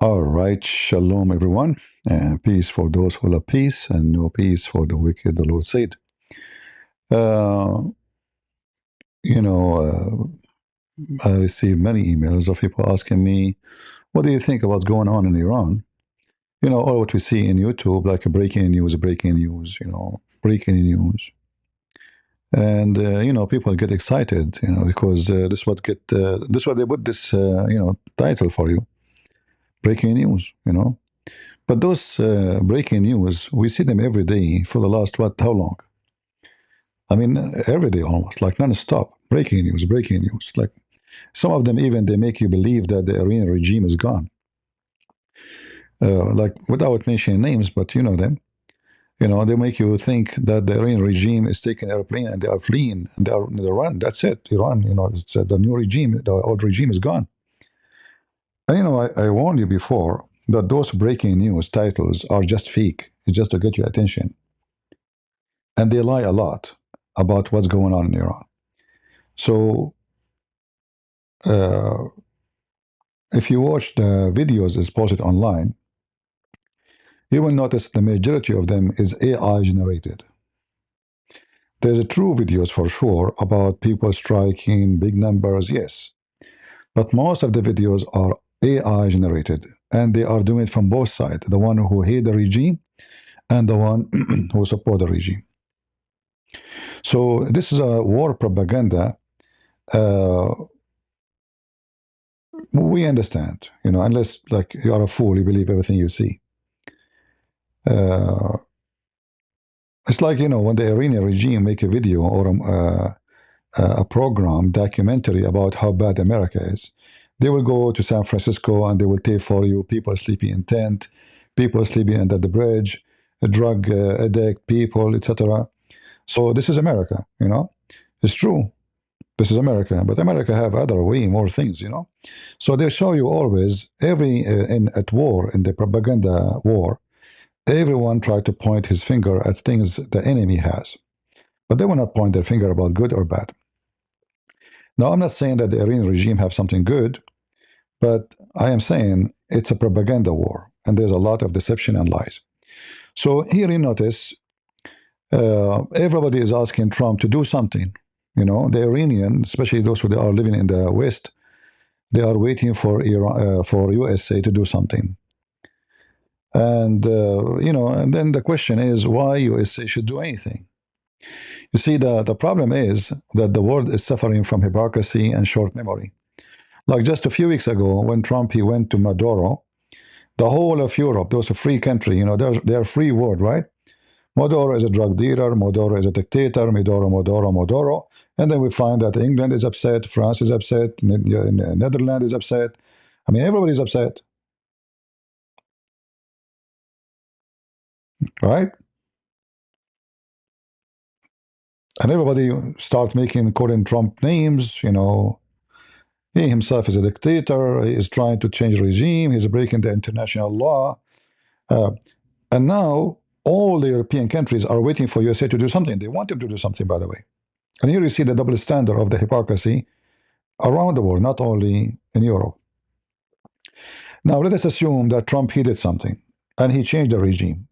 All right, shalom everyone, and peace for those who love peace, and no peace for the wicked, the Lord said. Uh, you know, I received many emails of people asking me, what do you think about what's going on in Iran? All what we see in YouTube, like breaking news, breaking news. And, people get excited, because this what they put this, title for you, breaking news, But those breaking news, we see them every day for the last, how long? I mean, every day almost, like non-stop. Breaking news. Like some of them even, they make you believe that the Iranian regime is gone. Like without mentioning names, but you know them. They make you think that the Iranian regime is taking an airplane and they are fleeing and they are in Iran. That's it. Iran, it's, the new regime, the old regime is gone. And I warned you before that those breaking news titles are just fake. It's just to get your attention. And they lie a lot about what's going on in Iran. So, uh, if you watch the videos is posted online, you will notice the majority of them is AI generated. There's a true videos for sure about people striking big numbers, yes, but most of the videos are AI generated, and they are doing it from both sides: the one who hate the regime and the one who support the regime. So this is a war propaganda. Uh, we understand, unless like you are a fool, you believe everything you see. Uh, it's like when the Iranian regime make a video or a program documentary about how bad America is. They will go to San Francisco and they will tape for you people sleeping in tent, people sleeping under the bridge, drug addict people, etc. So this is America, It's true. This is America, but America have other way more things, So they show you always every in at war, in the propaganda war, everyone try to point his finger at things the enemy has, but they will not point their finger about good or bad. Now, I'm not saying that the Iranian regime have something good, but I am saying it's a propaganda war, and there's a lot of deception and lies. So here you notice everybody is asking Trump to do something. The Iranian, especially those who are living in the West, they are waiting for Iran, for USA to do something. And and then the question is why USA should do anything. You see, the problem is that the world is suffering from hypocrisy and short memory. Like just a few weeks ago, when Trump he went to Maduro, the whole of Europe, those free country, they're free world, right? Maduro is a drug dealer, Maduro is a dictator, Maduro. And then we find that England is upset, France is upset, Netherlands is upset. I mean, everybody's upset, right? And everybody start calling Trump names, He himself is a dictator, he is trying to change the regime, he's breaking the international law. And now all the European countries are waiting for USA to do something. They want him to do something, by the way. And here you see the double standard of the hypocrisy around the world, not only in Europe. Now, let us assume that Trump, he did something, and he changed the regime.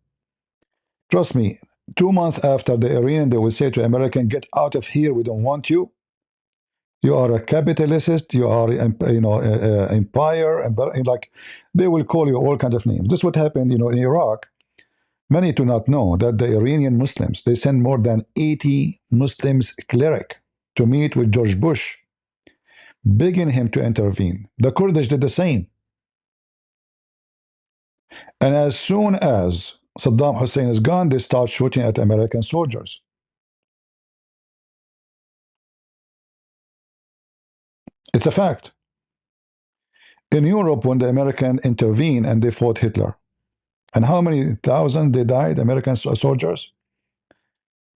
Trust me, 2 months after the Iranian, they will say to American, get out of here, we don't want you. You are a capitalist, you are, empire, and like, they will call you all kinds of names. This is what happened, in Iraq. Many do not know that the Iranian Muslims, they sent more than 80 Muslims cleric to meet with George Bush, begging him to intervene. The Kurdish did the same. And as soon as Saddam Hussein is gone, they start shooting at American soldiers. It's a fact. In Europe, when the Americans intervened and they fought Hitler, and how many thousands they died, American soldiers?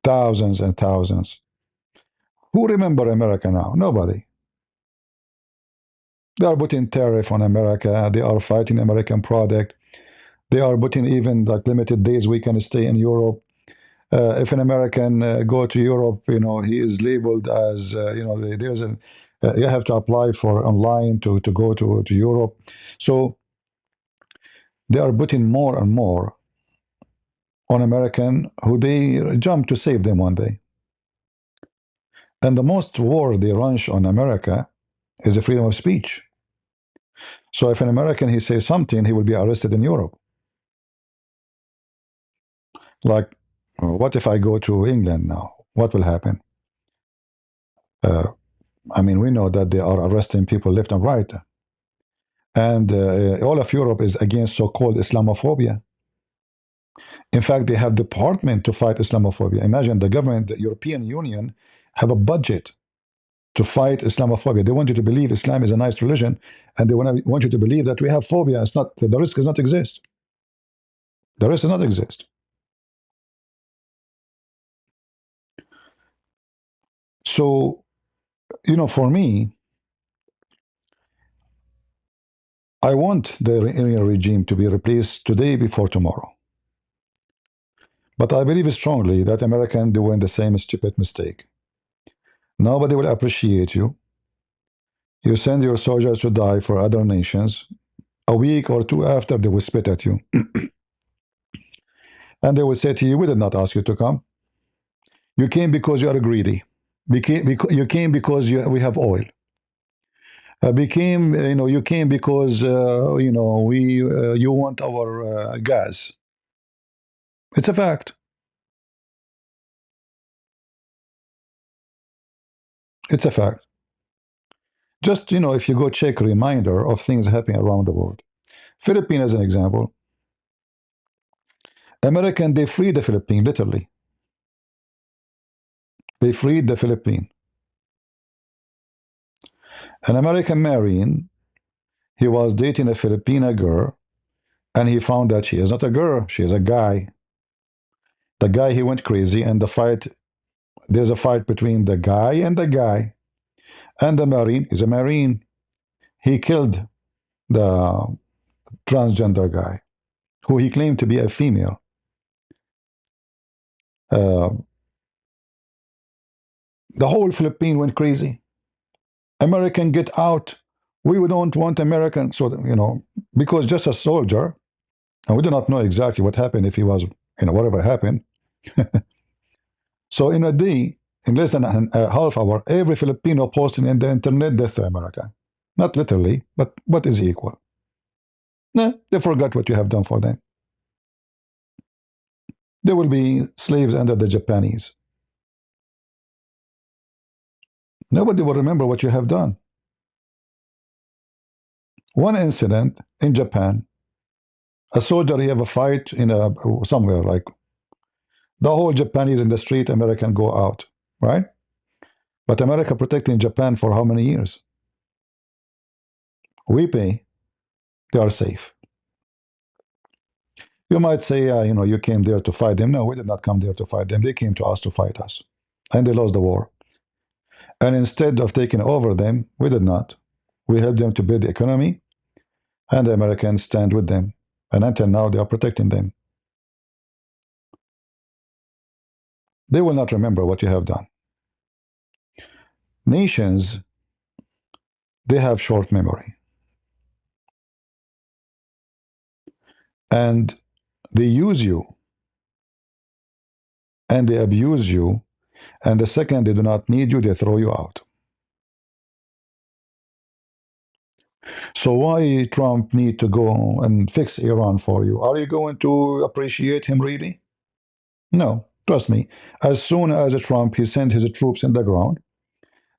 Thousands and thousands. Who remember America now? Nobody. They are putting tariff on America. They are fighting American product. They are putting even like limited days we can stay in Europe. If an American go to Europe, he is labeled as, there's a, you have to apply for online to go to Europe. So they are putting more and more on American who they jump to save them one day. And the most war they launch on America is the freedom of speech. So if an American he says something, he will be arrested in Europe. Like, what if I go to England now? What will happen? Uh, I mean, we know that they are arresting people left and right. And all of Europe is against so-called Islamophobia. In fact, they have department to fight Islamophobia. Imagine the government, the European Union, have a budget to fight Islamophobia. They want you to believe Islam is a nice religion, and they want you to believe that we have phobia. It's not, the risk does not exist. The risk does not exist. So, for me, I want the Iranian regime to be replaced today before tomorrow. But I believe strongly that Americans doing the same stupid mistake. Nobody will appreciate you. You send your soldiers to die for other nations. A week or two after, they will spit at you. And they will say to you, we did not ask you to come. You came because you are greedy. You came because we have oil. You came because, you want our gas. It's a fact. It's a fact. Just, if you go check a reminder of things happening around the world. Philippines as an example. American, they freed the Philippines, literally. They freed the Philippines. An American Marine, he was dating a Filipina girl, and he found that she is not a girl, she is a guy. The guy, he went crazy, and there's a fight between the guy. And the Marine is a Marine. He killed the transgender guy, who he claimed to be a female. Uh, the whole Philippine went crazy. American, get out. We don't want American. So, because just a soldier, and we do not know exactly what happened if he was, whatever happened. So in a day, in less than a half hour, every Filipino posting in the internet, death to America. Not literally, but what is equal? No, they forgot what you have done for them. They will be slaves under the Japanese. Nobody will remember what you have done. One incident in Japan, a soldier, he have a fight in somewhere, like the whole Japanese in the street, American go out, right? But America protecting Japan for how many years? We pay, they are safe. You might say, you came there to fight them. No, we did not come there to fight them. They came to us to fight us. And they lost the war. And instead of taking over them, we did not. We helped them to build the economy, and the Americans stand with them. And until now, they are protecting them. They will not remember what you have done. Nations, they have short memory. And they use you, and they abuse you, and the second they do not need you, they throw you out. So why Trump need to go and fix Iran for you? Are you going to appreciate him really? No, trust me. As soon as Trump he sent his troops in the ground,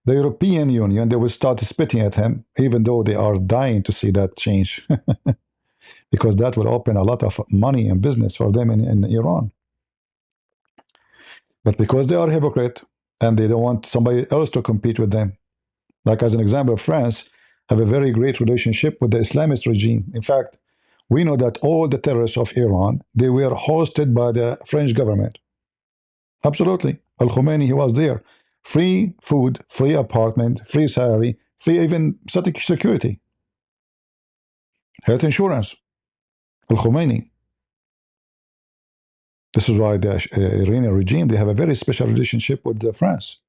the European Union, they will start spitting at him, even though they are dying to see that change. Because that will open a lot of money and business for them in Iran. But because they are hypocrite and they don't want somebody else to compete with them, like as an example, France have a very great relationship with the Islamist regime. In fact, we know that all the terrorists of Iran, they were hosted by the French government. Absolutely. Al-Khomeini, he was there. Free food, free apartment, free salary, free even security. Health insurance. Al-Khomeini. This is why the Iranian regime, they have a very special relationship with France.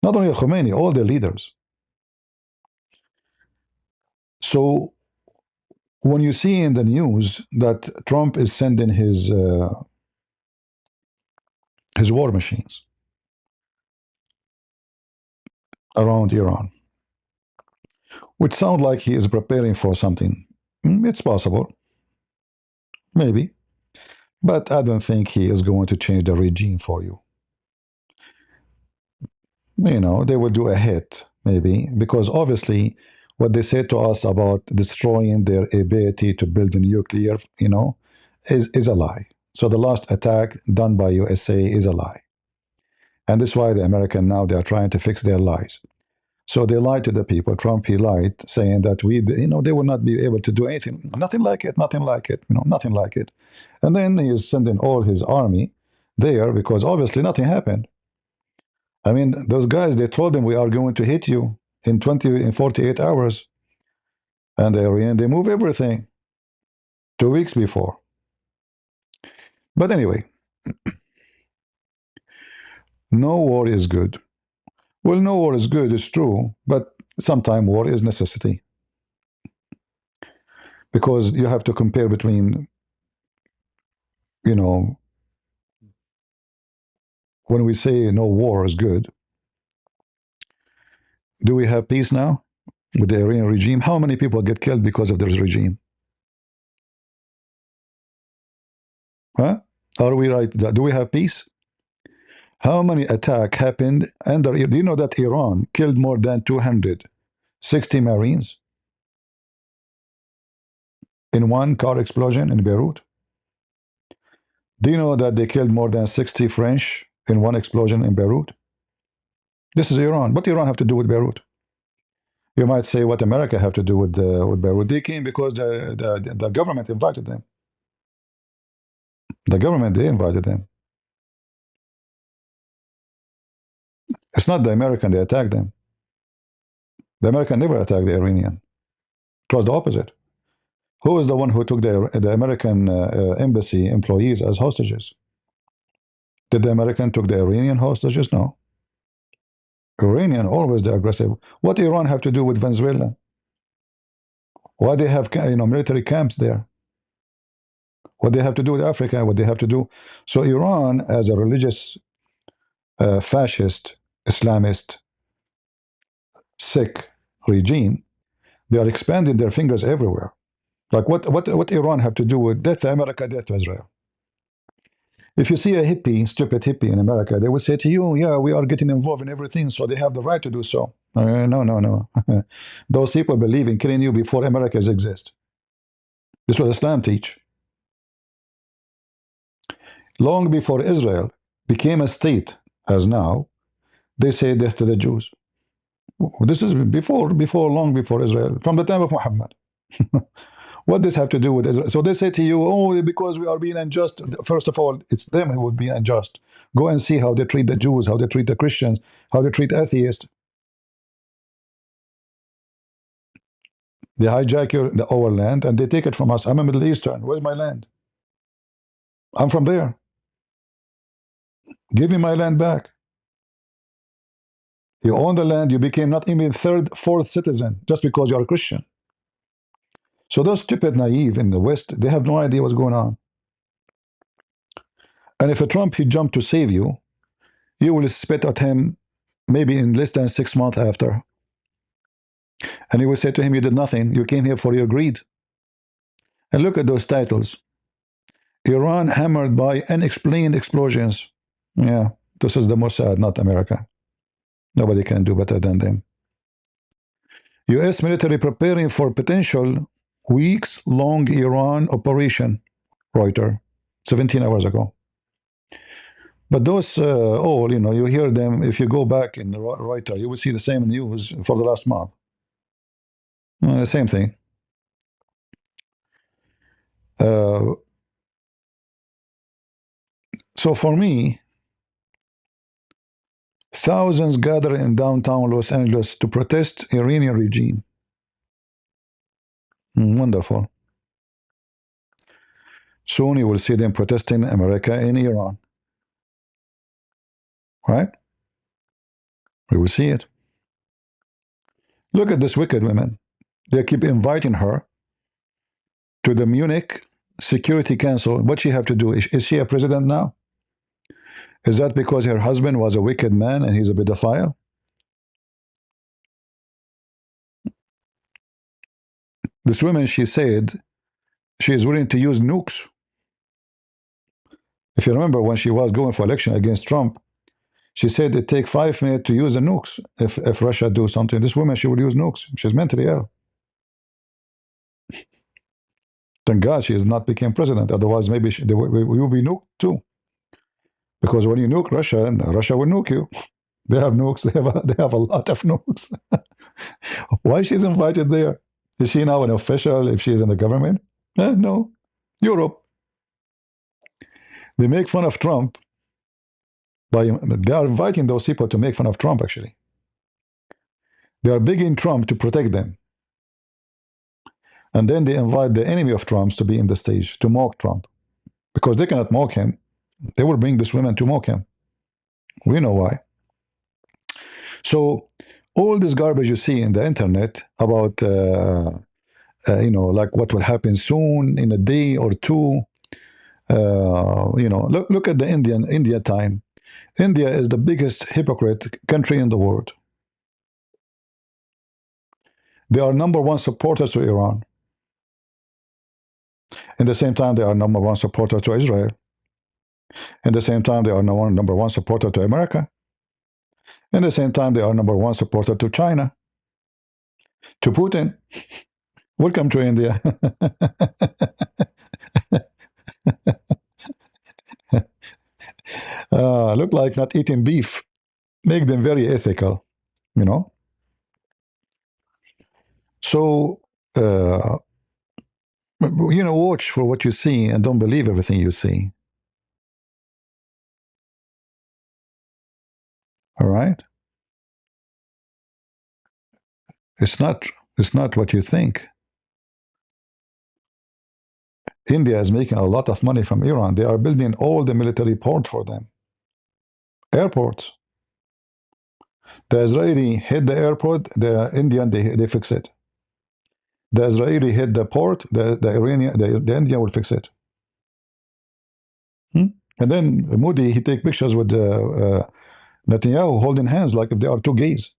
Not only Al-Khomeini, all the leaders. So when you see in the news that Trump is sending his war machines around Iran, which sound like he is preparing for something, it's possible, maybe, but I don't think he is going to change the regime for you. You know, they will do a hit, maybe, because obviously what they said to us about destroying their ability to build a nuclear, is a lie. So the last attack done by USA is a lie. And that's why the American now, they are trying to fix their lies. So they lied to the people. Trump, he lied, saying that they will not be able to do anything. Nothing like it, nothing like it, nothing like it. And then he is sending all his army there because obviously nothing happened. I mean, those guys, they told them we are going to hit you in 48 hours. And they move everything 2 weeks before. But anyway, no war is good. Well, no war is good, it's true, but sometimes war is necessity. Because you have to compare between, you know, when we say no war is good, do we have peace now with the Iranian regime? How many people get killed because of this regime? Huh? Are we right? Do we have peace? How many attacks happened under? Do you know that Iran killed more than 260 Marines in one car explosion in Beirut? Do you know that they killed more than 60 French in one explosion in Beirut? This is Iran. What do Iran have to do with Beirut? You might say, what America have to do with Beirut? They came because the government invited them. The government, they invited them. It's not the American, they attacked them. The American never attacked the Iranian. It was the opposite. Who is the one who took the American embassy employees as hostages? Did the American took the Iranian hostages? No. Iranian always the aggressive. What Iran have to do with Venezuela? Why they have military camps there? What they have to do with Africa? What they have to do? So Iran, as a religious, fascist, Islamist, sick regime, they are expanding their fingers everywhere. Like what Iran have to do with death to America, death to Israel? If you see a hippie, stupid hippie in America, they will say to you, yeah, we are getting involved in everything, so they have the right to do so. No, no, no. Those people believe in killing you before Americas exist. This is what Islam teach. Long before Israel became a state, as now, they say death to the Jews. This is long before Israel, from the time of Muhammad. What does this have to do with Israel? So they say to you, oh, because we are being unjust. First of all, it's them who would be unjust. Go and see how they treat the Jews, how they treat the Christians, how they treat atheists. They hijack our land and they take it from us. I'm a Middle Eastern. Where's my land? I'm from there. Give me my land back. You own the land, you became not even third, fourth citizen just because you're a Christian. So those stupid naive in the West, they have no idea what's going on. And if a Trump, he jumped to save you, you will spit at him maybe in less than 6 months after. And you will say to him, you did nothing. You came here for your greed. And look at those titles. Iran hammered by unexplained explosions. Yeah, this is the Mossad, not America. Nobody can do better than them. U.S. military preparing for potential weeks-long Iran operation. Reuters, 17 hours ago. But those all, you hear them. If you go back in Reuters, you will see the same news for the last month. Same thing. So for me, thousands gather in downtown Los Angeles to protest Iranian regime. Wonderful. Soon you will see them protesting America in Iran. Right? We will see it. Look at this wicked woman. They keep inviting her to the Munich Security Council. What she have to do? Is she a president now? Is that because her husband was a wicked man and he's a pedophile? This woman, she said, she is willing to use nukes. If you remember when she was going for election against Trump, she said it take 5 minutes to use the nukes if Russia do something. This woman, she would use nukes. She's mentally ill. Thank God she has not become president. Otherwise, maybe we will be nuked too. Because when you nuke Russia, and Russia will nuke you. They have nukes. They have a lot of nukes. Why she's invited there? Is she now an official if she's in the government? No. Europe. They make fun of Trump they are inviting those people to make fun of Trump, actually. They are begging Trump to protect them. And then they invite the enemy of Trump's to be in the stage to mock Trump. Because they cannot mock him. They will bring this woman to mock him. We know why. So all this garbage you see in the internet about like what will happen soon in a day or two. Look at the India time. India is the biggest hypocrite country in the world. They are number one supporters to Iran. In the same time, they are number one supporter to Israel. In the same time, they are number one supporter to America. In the same time, they are number one supporter to China, to Putin. Welcome to India. Look like not eating beef. Make them very ethical, you know. So, watch for what you see and don't believe everything you see. All right? It's not what you think. India is making a lot of money from Iran. They are building all the military port for them. Airports. The Israeli hit the airport, the Indian they fix it. The Israeli hit the port, the Iranian the Indian will fix it. And then Modi he take pictures with Netanyahu holding hands like if they are two gays,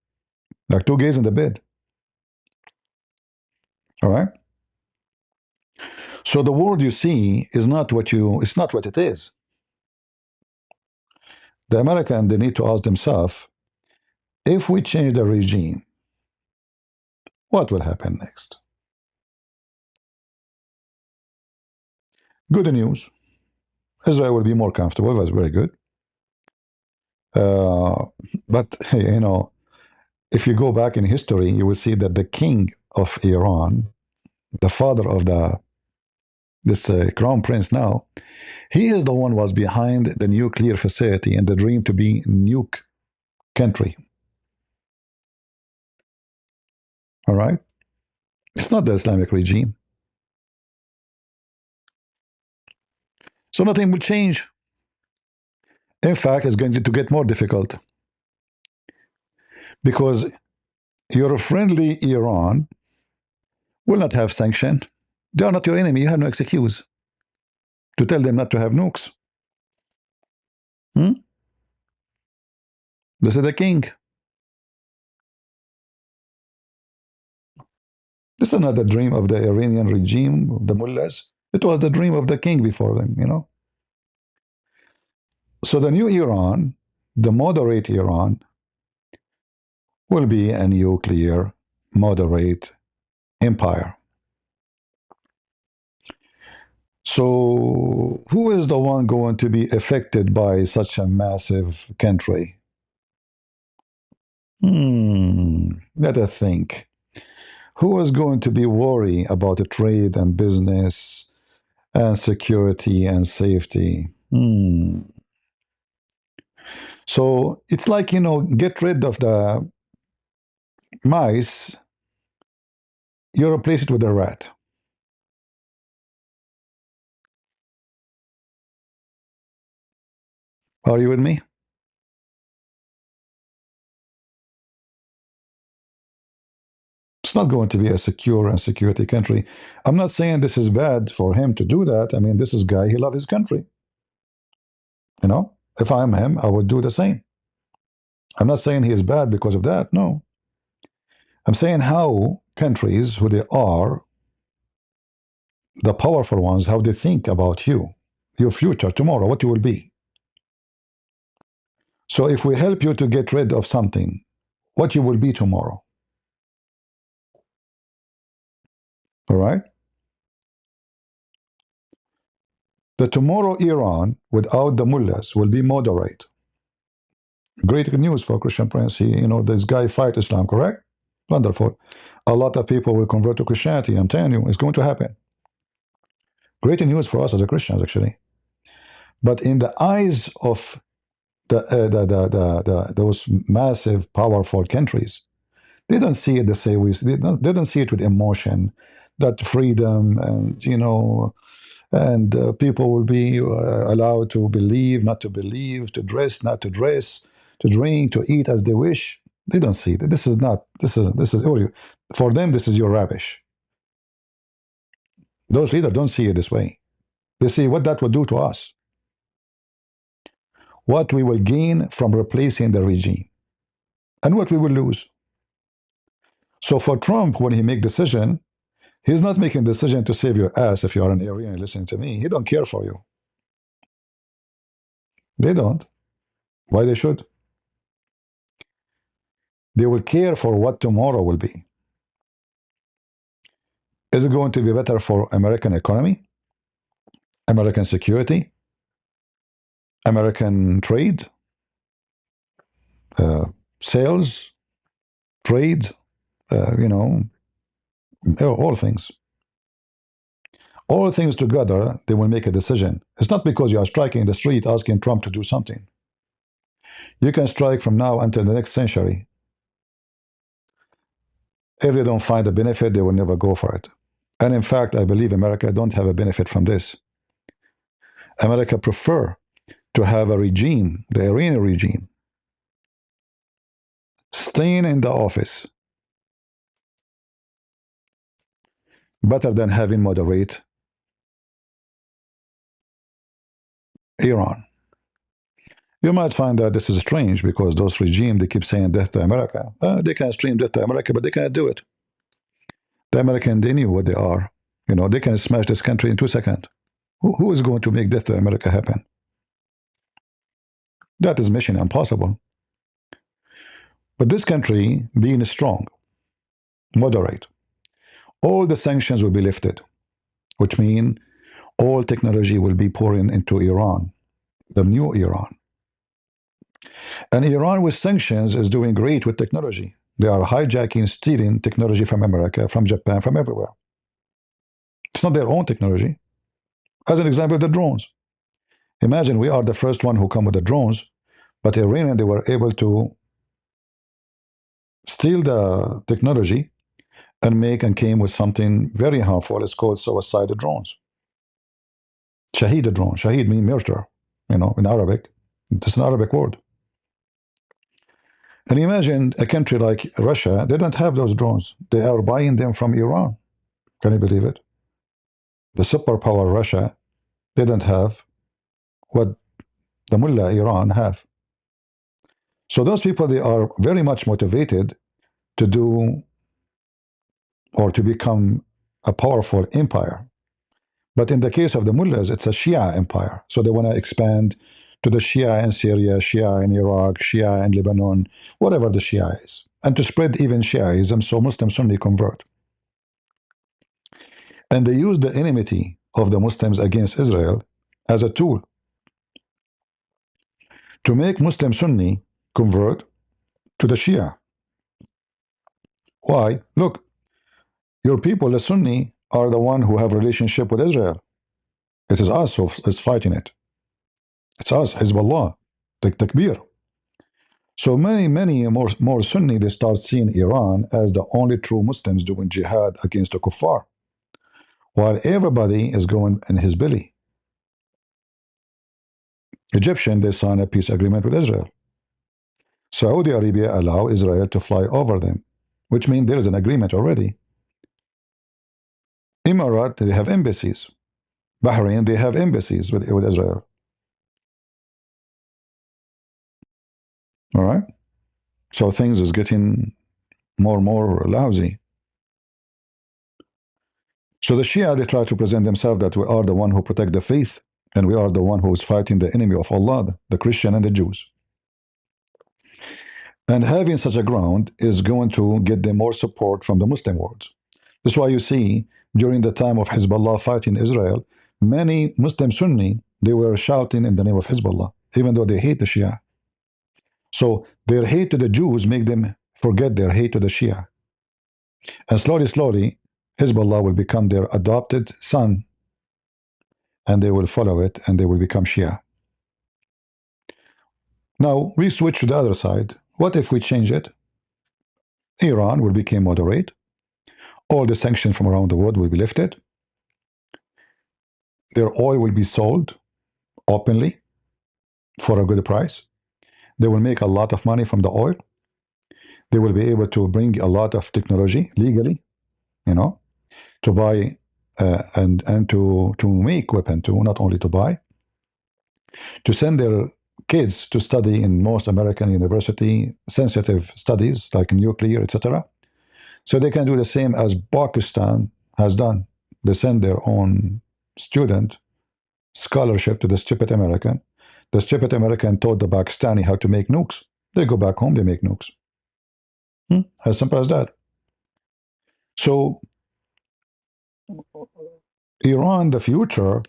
like two gays in the bed. All right. So the world you see is not what it's not what it is. The American they need to ask themselves, if we change the regime, what will happen next? Good news. Israel will be more comfortable. That's very good. Uh, but if you go back in history, you will see that the king of Iran, the father of this crown prince now, he is the one was behind the nuclear facility and the dream to be nuke country. All right, it's not the Islamic regime, so nothing will change. In fact, it's going to get more difficult because your friendly Iran will not have sanction. They are not your enemy. You have no excuse to tell them not to have nukes. This is the king. This is not the dream of the Iranian regime, the mullahs. It was the dream of the king before them. So the new Iran, the moderate Iran, will be a nuclear moderate empire. So who is the one going to be affected by such a massive country? Let us think. Who is going to be worried about the trade and business and security and safety? So it's like, get rid of the mice, you replace it with a rat. Are you with me? It's not going to be a secure and security country. I'm not saying this is bad for him to do that. I mean, this is guy, he loves his country. You know, if I'm him, I would do the same. I'm not saying he is bad because of that. No. I'm saying how countries, who they are, the powerful ones, how they think about you, your future, tomorrow, what you will be. So if we help you to get rid of something, what you will be tomorrow. All right? The tomorrow Iran, without the mullahs, will be moderate. Great news for Christian Prince. This guy fight Islam, correct? Wonderful. A lot of people will convert to Christianity. I'm telling you, it's going to happen. Great news for us as a Christians, actually. But in the eyes of those massive, powerful countries, they don't see it the same way. They don't see it with emotion, that freedom and people will be allowed to believe, not to believe, to dress, not to dress, to drink, to eat as they wish. They don't see that. This is not. This is for them. This is your rubbish. Those leaders don't see it this way. They see what that will do to us, what we will gain from replacing the regime, and what we will lose. So for Trump, when he make decision, he's not making decision to save your ass. If you are an Aryan listening to me, he don't care for you. They don't. Why they should? They will care for what tomorrow will be. Is it going to be better for American economy, American security, American trade, uh, sales, trade, all things. All things together, they will make a decision. It's not because you are striking the street asking Trump to do something. You can strike from now until the next century. If they don't find a benefit, they will never go for it. And in fact, I believe America don't have a benefit from this. America prefer to have a regime, the Iranian regime, staying in the office better than having moderate Iran. You might find that this is strange because those regimes, they keep saying death to America. They can stream death to America, but they can't do it. The Americans, they knew what they are. They can smash this country in 2 seconds. Who is going to make death to America happen? That is mission impossible. But this country, being strong, moderate, all the sanctions will be lifted, which means all technology will be pouring into Iran, the new Iran. And Iran with sanctions is doing great with technology. They are hijacking, stealing technology from America, from Japan, from everywhere. It's not their own technology. As an example, the drones. Imagine we are the first one who come with the drones, but Iranian, they were able to steal the technology and came with something very harmful. It's called suicide drones. Shahid drone. Shahid means martyr, in Arabic. It's an Arabic word. And imagine a country like Russia, they don't have those drones. They are buying them from Iran. Can you believe it? The superpower Russia, they don't have what the mullah Iran have. So those people, they are very much motivated to do or to become a powerful empire. But in the case of the mullahs, it's a Shia empire. So they want to expand to the Shia in Syria, Shia in Iraq, Shia in Lebanon, whatever the Shia is. And to spread even Shiaism so Muslim Sunni convert. And they use the enmity of the Muslims against Israel as a tool to make Muslim Sunni convert to the Shia. Why? Look, your people, the Sunni, are the one who have relationship with Israel. It is us who is fighting it. It's us, Hezbollah, the Takbir. So many more Sunni, they start seeing Iran as the only true Muslims doing jihad against the kuffar, while everybody is going in his belly. Egyptian, they sign a peace agreement with Israel. Saudi Arabia allow Israel to fly over them. which means there is an agreement already. Emirat, they have embassies. Bahrain, they have embassies with Israel. All right? So things is getting more and more lousy. So the Shia, they try to present themselves that we are the one who protect the faith, and we are the one who is fighting the enemy of Allah, the Christian and the Jews. And having such a ground is going to get them more support from the Muslim world. That's why you see during the time of Hezbollah fighting Israel, many Muslim Sunni, they were shouting in the name of Hezbollah, even though they hate the Shia. So their hate to the Jews make them forget their hate to the Shia. And slowly, slowly, Hezbollah will become their adopted son, and they will follow it, and they will become Shia. Now, we switch to the other side. What if we change it? Iran will become moderate. All the sanctions from around the world will be lifted. Their oil will be sold openly for a good price. They will make a lot of money from the oil. They will be able to bring a lot of technology legally, you know, to buy and to make weapon too, not only to buy, to send their kids to study in most American university sensitive studies like nuclear, etc. So they can do the same as Pakistan has done. They send their own student scholarship to the stupid American. The stupid American taught the Pakistani how to make nukes. They go back home, they make nukes. As simple as that. So Iran, the future,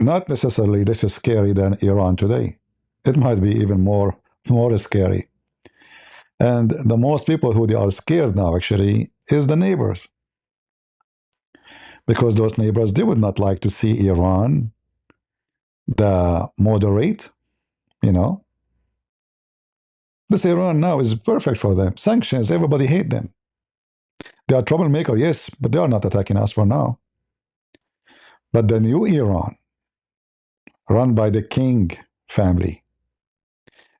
not necessarily this is scary than Iran today. It might be even more scary. And the most people who they are scared now actually is the neighbors. Because those neighbors, they would not like to see Iran, the moderate, you know. This Iran now is perfect for them. Sanctions, everybody hate them. They are troublemaker, yes, but they are not attacking us for now. But the new Iran, run by the king family,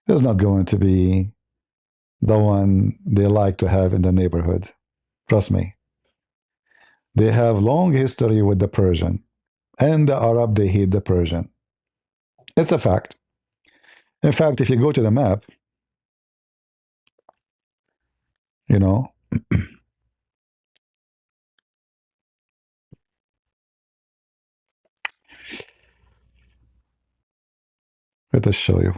is not going to be the one they like to have in the neighborhood. Trust me. They have long history with the Persian. And the Arab, they hate the Persian. It's a fact. In fact, if you go to the map, you know, let us show you.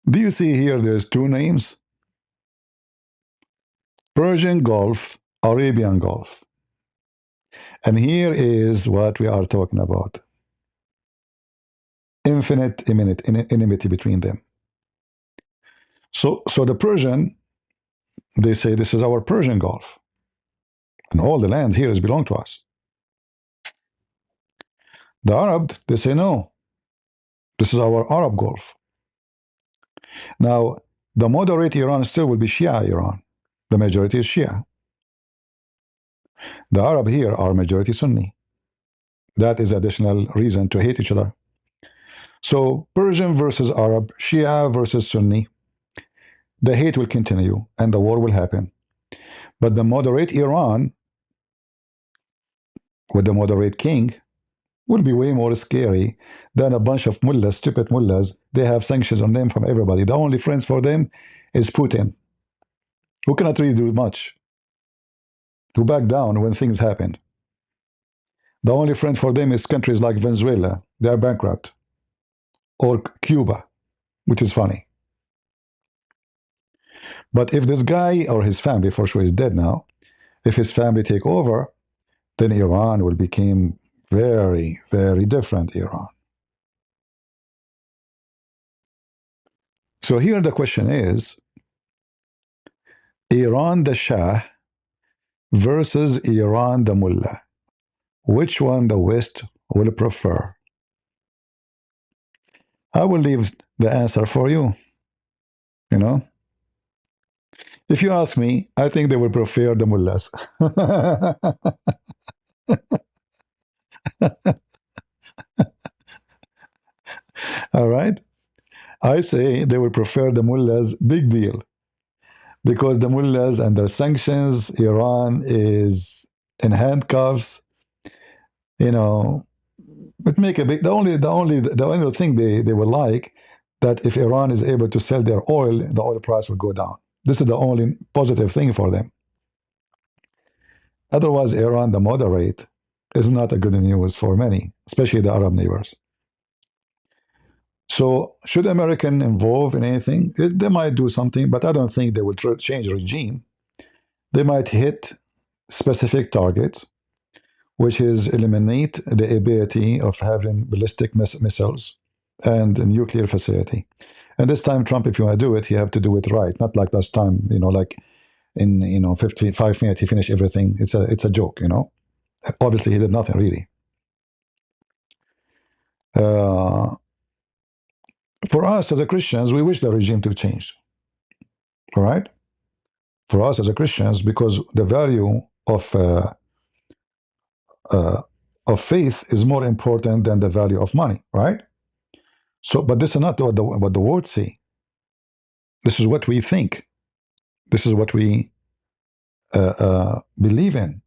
Do you see here there's two names? Persian Gulf, Arabian Gulf. And here is what we are talking about. Infinite enmity between them. So the Persian, they say this is our Persian Gulf. And all the land here is belong to us. The Arab, they say no. This is our Arab Gulf. Now, the moderate Iran still will be Shia Iran. The majority is Shia. The Arab here are majority Sunni. That is additional reason to hate each other. So Persian versus Arab, Shia versus Sunni, the hate will continue and the war will happen. But the moderate Iran, with the moderate king, will be way more scary than a bunch of mullahs, stupid mullahs. They have sanctions on them from everybody. The only friends for them is Putin, who cannot really do much, who back down when things happen. The only friend for them is countries like Venezuela. They are bankrupt. Or Cuba, which is funny. But if this guy or his family, for sure is dead now, if his family take over, then Iran will become very, very different Iran. So here the question is, Iran the Shah versus Iran the Mullah. Which one the West will prefer? I will leave the answer for you. You know, if you ask me, I think they will prefer the mullahs. All right. I say they will prefer the mullahs. Big deal. Because the mullahs and their sanctions, Iran is in handcuffs. You know, but make a big. The only thing they will like that if Iran is able to sell their oil, the oil price will go down. This is the only positive thing for them. Otherwise, Iran, the moderate, is not a good news for many, especially the Arab neighbors. So, should American involve in anything? They might do something, but I don't think they will change regime. They might hit specific targets, which is eliminate the ability of having ballistic missiles and a nuclear facility. And this time, Trump, if you want to do it, you have to do it right, not like last time. Like in 55 minutes he finished everything. It's a joke. Obviously, he did nothing really. Uh, for us as a Christians, we wish the regime to change. All right. For us as a Christians, because the value uh, of faith is more important than the value of money, right? So, but this is not what the words say. This is what we think. This is what we believe in.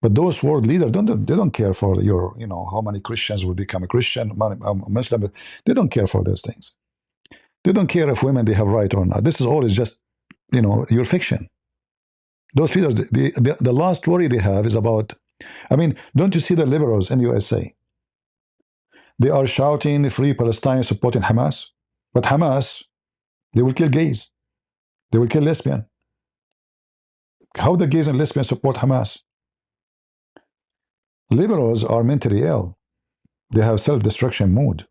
But those world leaders they don't care for how many Christians will become a Christian, Muslim. They don't care for those things. They don't care if women they have right or not. This is always just your fiction. Those leaders, the last worry they have is about. I mean, don't you see the liberals in USA? They are shouting free Palestine, supporting Hamas, but Hamas they will kill gays, they will kill lesbians. How the gays and lesbians support Hamas? Liberals are mentally ill. They have self-destruction mode.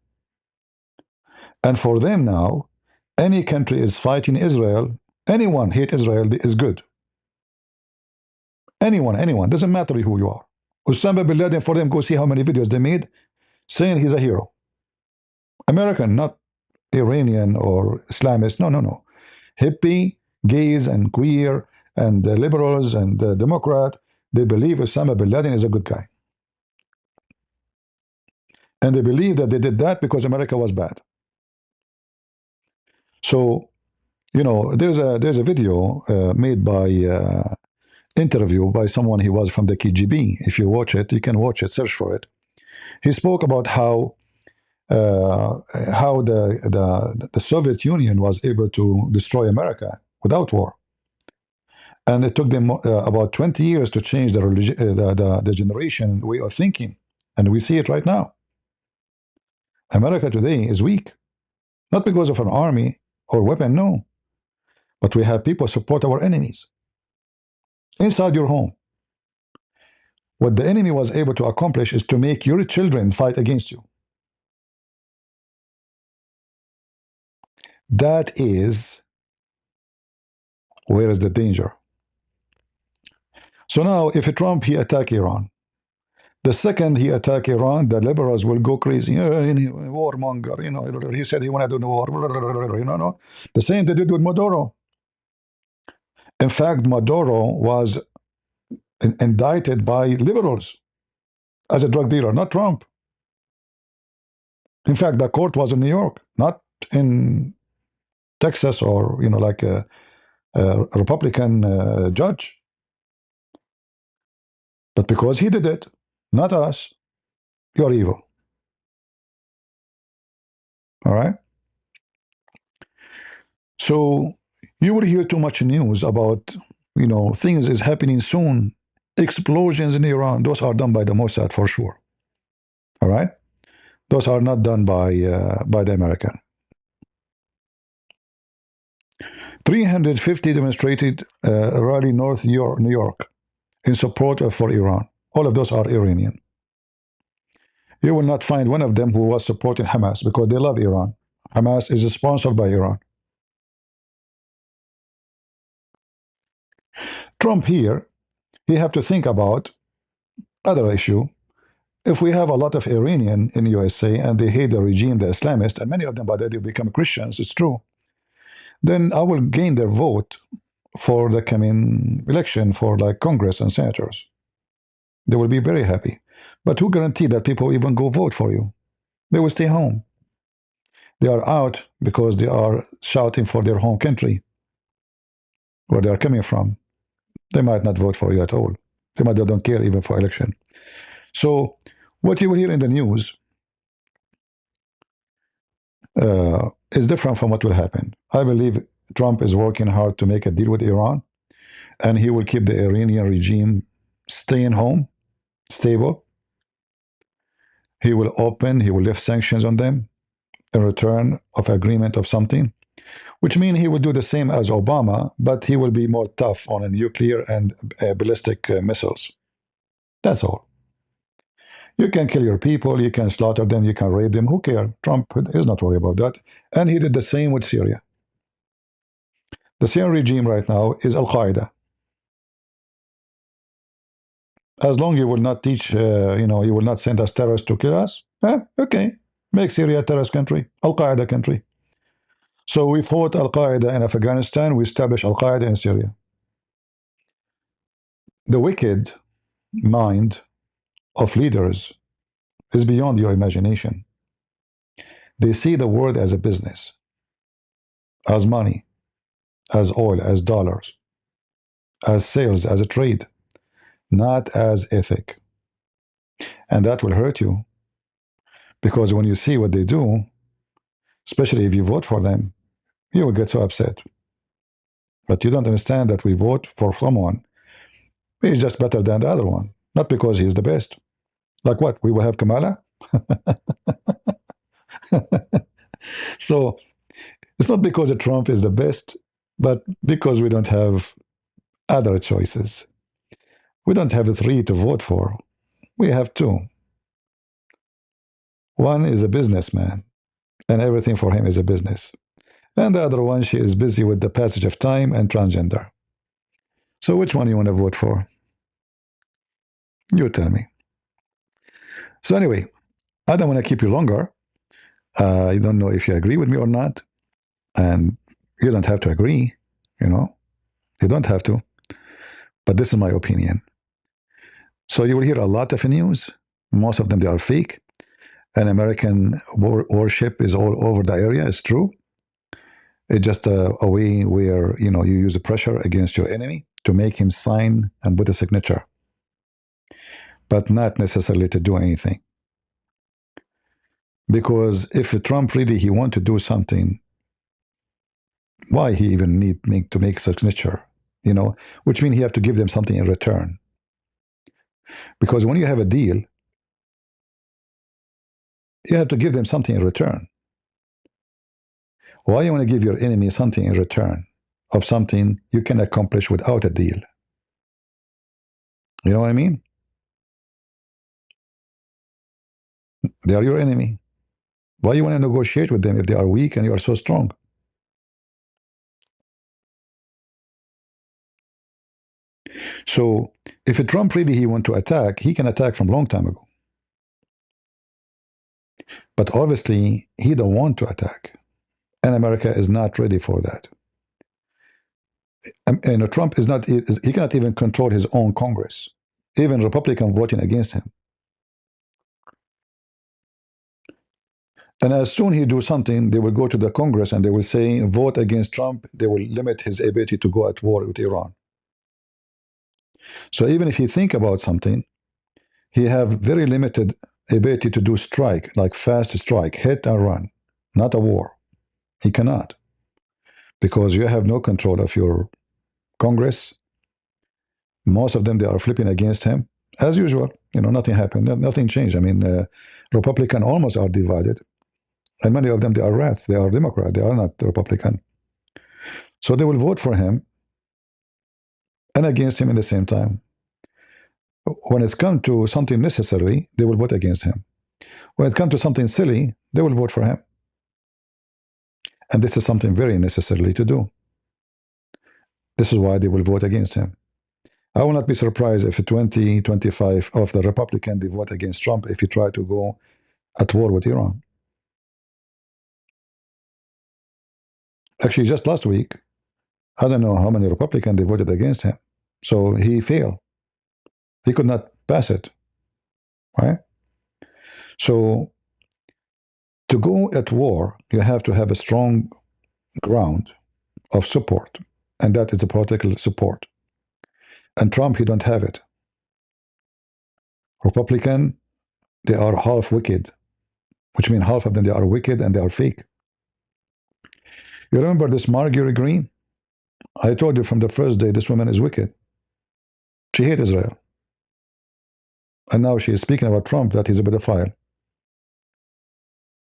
And for them now, any country is fighting Israel. Anyone hate Israel is good. Anyone. Doesn't matter who you are. Osama bin Laden, for them, go see how many videos they made saying he's a hero. American, not Iranian or Islamist. No. Hippie, gays and queer and liberals and Democrat, they believe Osama bin Laden is a good guy. And they believe that they did that because America was bad. So, there's a video made by interview by someone he was from the KGB. If you watch it, you can watch it, search for it. He spoke about how the Soviet Union was able to destroy America without war. And it took them about 20 years to change the generation way of thinking. And we see it right now. America today is weak, not because of an army or weapon, no. But we have people support our enemies inside your home. What the enemy was able to accomplish is to make your children fight against you. That is where is the danger. So now, if Trump he attack Iran, the second he attack Iran, the liberals will go crazy. Warmonger, he said he wanted to do the war. No. The same they did with Maduro. In fact, Maduro was indicted by liberals as a drug dealer, not Trump. In fact, the court was in New York, not in Texas or like a Republican judge. But because he did it, not us, you're evil. All right? So you will hear too much news about, things is happening soon. Explosions in Iran, those are done by the Mossad for sure. All right? Those are not done by the American. 350 demonstrated rally North New York in support for Iran. All of those are Iranian. You will not find one of them who was supporting Hamas because they love Iran. Hamas is sponsored by Iran. Trump here, he have to think about other issue. If we have a lot of Iranian in USA and they hate the regime, the Islamists, and many of them by the way they become Christians, it's true, then I will gain their vote for the coming election for like Congress and senators. They will be very happy. But who guaranteed that people even go vote for you? They will stay home. They are out because they are shouting for their home country, where they are coming from. They might not vote for you at all. They don't care even for election. So what you will hear in the news is different from what will happen. I believe Trump is working hard to make a deal with Iran, and he will keep the Iranian regime staying home, stable. He will lift sanctions on them in return of agreement of something, which means he will do the same as Obama, but he will be more tough on a nuclear and ballistic missiles. That's all. You can kill your people, you can slaughter them, you can rape them. Who cares? Trump is not worried about that. And he did the same with Syria. The Syrian regime right now is Al Qaeda. As long you will not teach, you will not send us terrorists to kill us, okay, make Syria a terrorist country, Al Qaeda country. So we fought Al Qaeda in Afghanistan, we established Al Qaeda in Syria. The wicked mind of leaders is beyond your imagination. They see the world as a business, as money, as oil, as dollars, as sales, as a trade, not as ethic. And that will hurt you, because when you see what they do, especially if you vote for them, you will get so upset. But you don't understand that we vote for someone who is just better than the other one, not because he's the best. Like what? We will have Kamala? So it's not because Trump is the best, but because we don't have other choices. We don't have three to vote for. We have two. One is a businessman, and everything for him is a business. And the other one, she is busy with the passage of time and transgender. So which one you want to vote for? You tell me. So anyway, I don't want to keep you longer. I don't know if you agree with me or not. And you don't have to agree, you know. You don't have to. But this is my opinion. So you will hear a lot of news. Most of them, they are fake. And American warship is all over the area. It's true. It's just a way where, you use the pressure against your enemy to make him sign and put a signature, but not necessarily to do anything. Because if Trump really he want to do something, why he even need to make signature? Which means he have to give them something in return. Because when you have a deal, you have to give them something in return. Why you want to give your enemy something in return of something you can accomplish without a deal? You know what I mean? They are your enemy. Why you want to negotiate with them if they are weak and you are so strong? So if Trump really he want to attack, he can attack from a long time ago. But obviously, he don't want to attack. And America is not ready for that. And Trump is not, he cannot even control his own Congress. Even Republican voting against him. And as soon he do something, they will go to the Congress and they will say, vote against Trump. They will limit his ability to go at war with Iran. So even if he think about something, he have very limited ability to do strike, like fast strike, hit and run, not a war. He cannot. Because you have no control of your Congress. Most of them, they are flipping against him. As usual, nothing happened. Nothing changed. I mean, Republican almost are divided. And many of them, they are rats. They are Democrat. They are not Republican. So they will vote for him and against him in the same time. When it's come to something necessary, they will vote against him. When it comes to something silly, they will vote for him. And this is something very necessary to do. This is why they will vote against him. I will not be surprised if 20, 25 of the Republican they vote against Trump if he try to go at war with Iran. Actually, just last week, I don't know how many Republicans they voted against him. So he failed. He could not pass it. Right? So To go at war, you have to have a strong ground of support, and that is a political support. And Trump, he don't have it. Republican, they are half wicked, which means half of them, they are wicked and they are fake. You remember this Marjorie Green? I told you from the first day, this woman is wicked. She hates Israel. And now she is speaking about Trump, that he's a pedophile.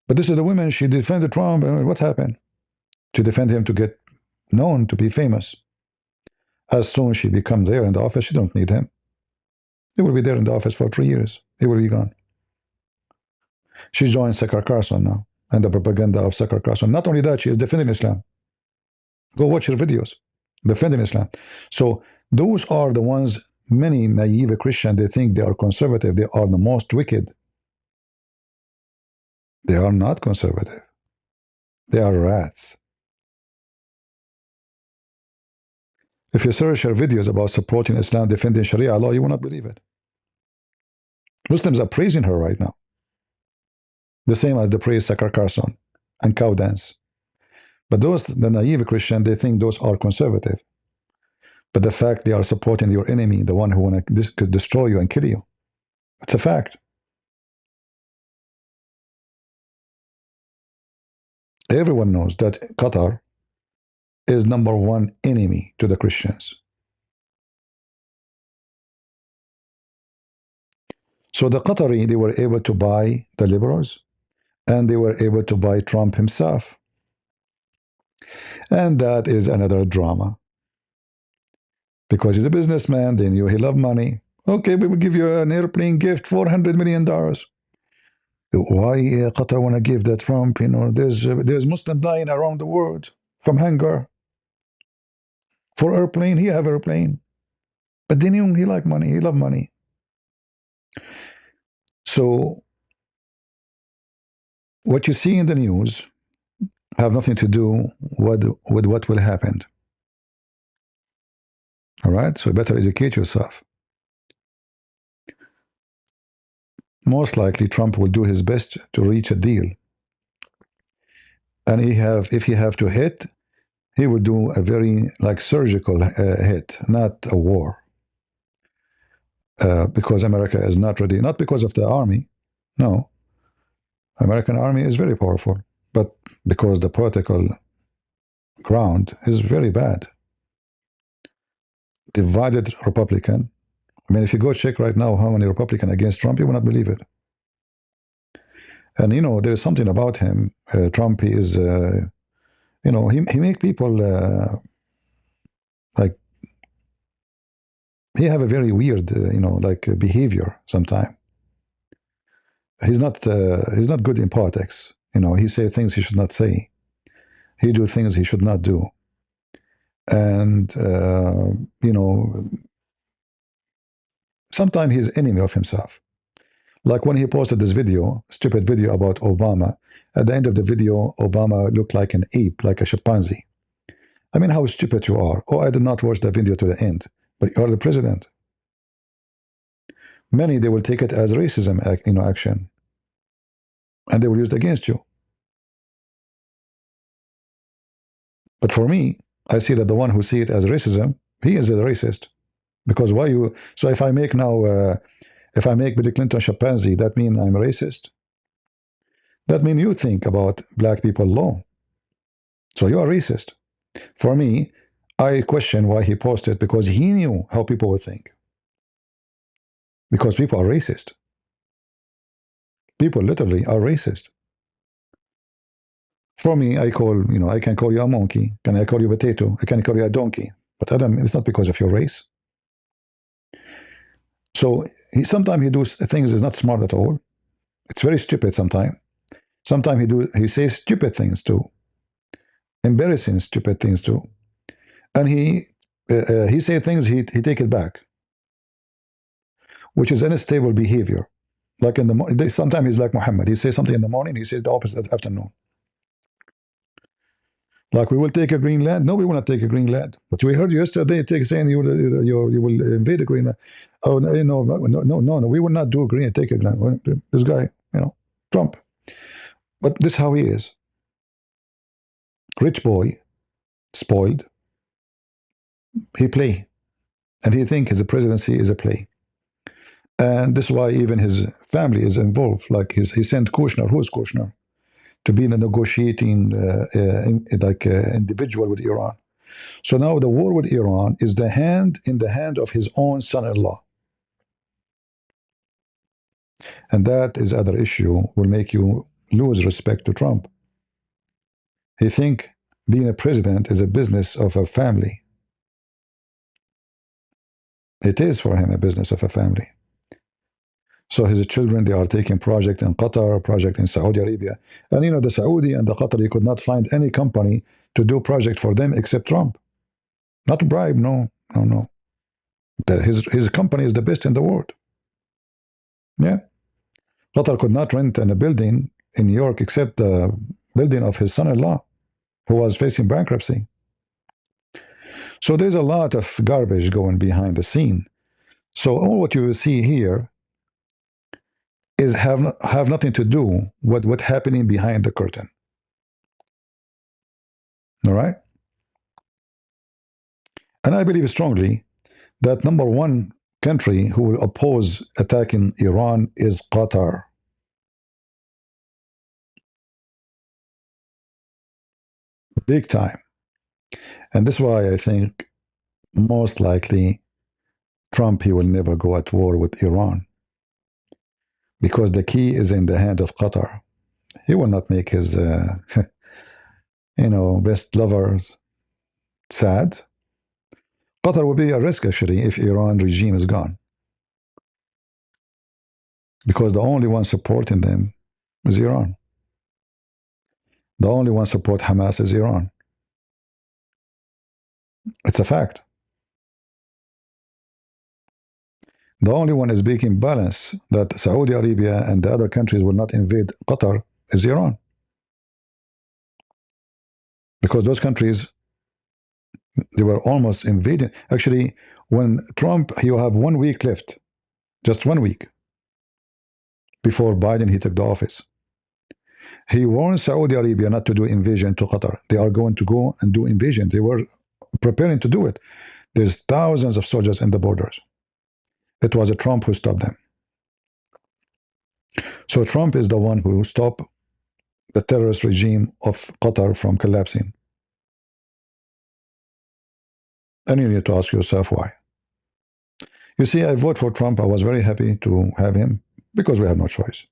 But this is the woman, she defended Trump, and what happened? To defend him to get known, to be famous. As soon as she becomes there in the office, she don't need him. He will be there in the office for 3 years. He will be gone. She joined Tucker Carlson now, and the propaganda of Tucker Carlson. Not only that, she is defending Islam. Go watch her videos, defending Islam. So those are the ones, many naive Christians, they think they are conservative. They are the most wicked. They are not conservative. They are rats. If you search her videos about supporting Islam, defending Sharia law, you will not believe it. Muslims are praising her right now. The same as they praise Tucker Carlson and cow dance. But those, the naive Christian, they think those are conservative. But the fact they are supporting your enemy, the one who want to destroy you and kill you, it's a fact. Everyone knows that Qatar is #1 enemy to the Christians. So the Qatari, they were able to buy the liberals, and they were able to buy Trump himself. And that is another drama. Because he's a businessman, they knew he loved money. Okay, we will give you an airplane gift, $400 million. Why Qatar want to give that Trump? You know, there's Muslim dying around the world from hunger. For airplane, he have airplane. But they knew he liked money, he loved money. So what you see in the news have nothing to do with what will happen. All right, so you better educate yourself. Most likely Trump will do his best to reach a deal. And if he have to hit, he will do a very surgical hit, not a war. Because America is not ready, not because of the army. No, American army is very powerful, but because the political ground is very bad. Divided Republican. I mean, if you go check right now how many Republican against Trump, you will not believe it. And you know, there is something about him. Trump, he is, you know, he make people like he have a very weird, you know, behavior sometimes. He's not good in politics. You know, he say things he should not say. He do things he should not do. And you know, sometimes he's enemy of himself. Like when he posted this video, stupid video about Obama. At the end of the video, Obama looked like an ape, like a chimpanzee. I mean, how stupid you are. Oh, I did not watch the video to the end. But you are the president. Many, they will take it as racism, you know, action. And they will use it against you. But for me, I see that the one who see it as racism, he is a racist. Because why you... So if I make now... if I make Bill Clinton chimpanzee, that means I'm a racist? That means you think about black people low. So you are racist. For me, I question why he posted, because he knew how people would think. Because people are racist. People literally are racist. For me, I can call you a monkey. Can I call you a potato? I can call you a donkey. But Adam, it's not because of your race. So sometimes he does things is not smart at all. It's very stupid sometimes. Sometimes he says stupid things too. Embarrassing stupid things too. And he say things, he take it back. Which is unstable behavior. Like in the morning, sometimes he's like Muhammad. He says something in the morning, he says the opposite afternoon. Like, we will take a green land. No, we will not take a green land. But we heard yesterday saying you will invade a green land. Oh, no, we will not do a green, take a green land. This guy, you know, Trump. But this is how he is. Rich boy, spoiled. He play. And he think his presidency is a play. And this is why even his family is involved. Like he sent Kushner. Who's Kushner? To be in a negotiating individual with Iran. So now the war with Iran is the hand in the hand of his own son-in-law. And that is other issue will make you lose respect to Trump. He think being a president is a business of a family. It is for him a business of a family. So his children, they are taking project in Qatar, project in Saudi Arabia. And you know, the Saudi and the Qatari could not find any company to do project for them except Trump. Not bribe, no, no, no. His company is the best in the world. Yeah. Qatar could not rent in a building in New York except the building of his son-in-law, who was facing bankruptcy. So there's a lot of garbage going behind the scene. So all what you will see here is have nothing to do with what's happening behind the curtain. All right? And I believe strongly that number one country who will oppose attacking Iran is Qatar. Big time. And this is why I think most likely Trump, he will never go at war with Iran. Because the key is in the hand of Qatar. He will not make his, best lovers sad. Qatar will be a risk, actually, if Iran regime is gone. Because the only one supporting them is Iran. The only one support Hamas is Iran. It's a fact. The only one is making balance that Saudi Arabia and the other countries will not invade Qatar is Iran. Because those countries, they were almost invading. Actually, when Trump, he will have 1 week left, just 1 week, before Biden, he took the office. He warned Saudi Arabia not to do invasion to Qatar. They are going to go and do invasion. They were preparing to do it. There's thousands of soldiers in the borders. It was a Trump who stopped them. So Trump is the one who stopped the terrorist regime of Qatar from collapsing. And you need to ask yourself why. You see, I vote for Trump. I was very happy to have him because we have no choice.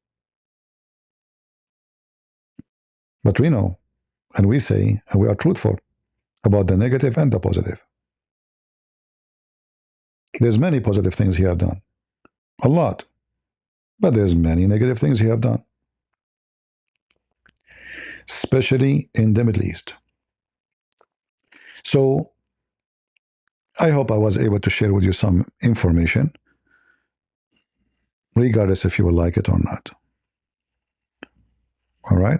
But we know, and we say, and we are truthful about the negative and the positive. There's many positive things he have done. A lot. But there's many negative things he have done. Especially in the Middle East. So I hope I was able to share with you some information, regardless if you will like it or not. All right?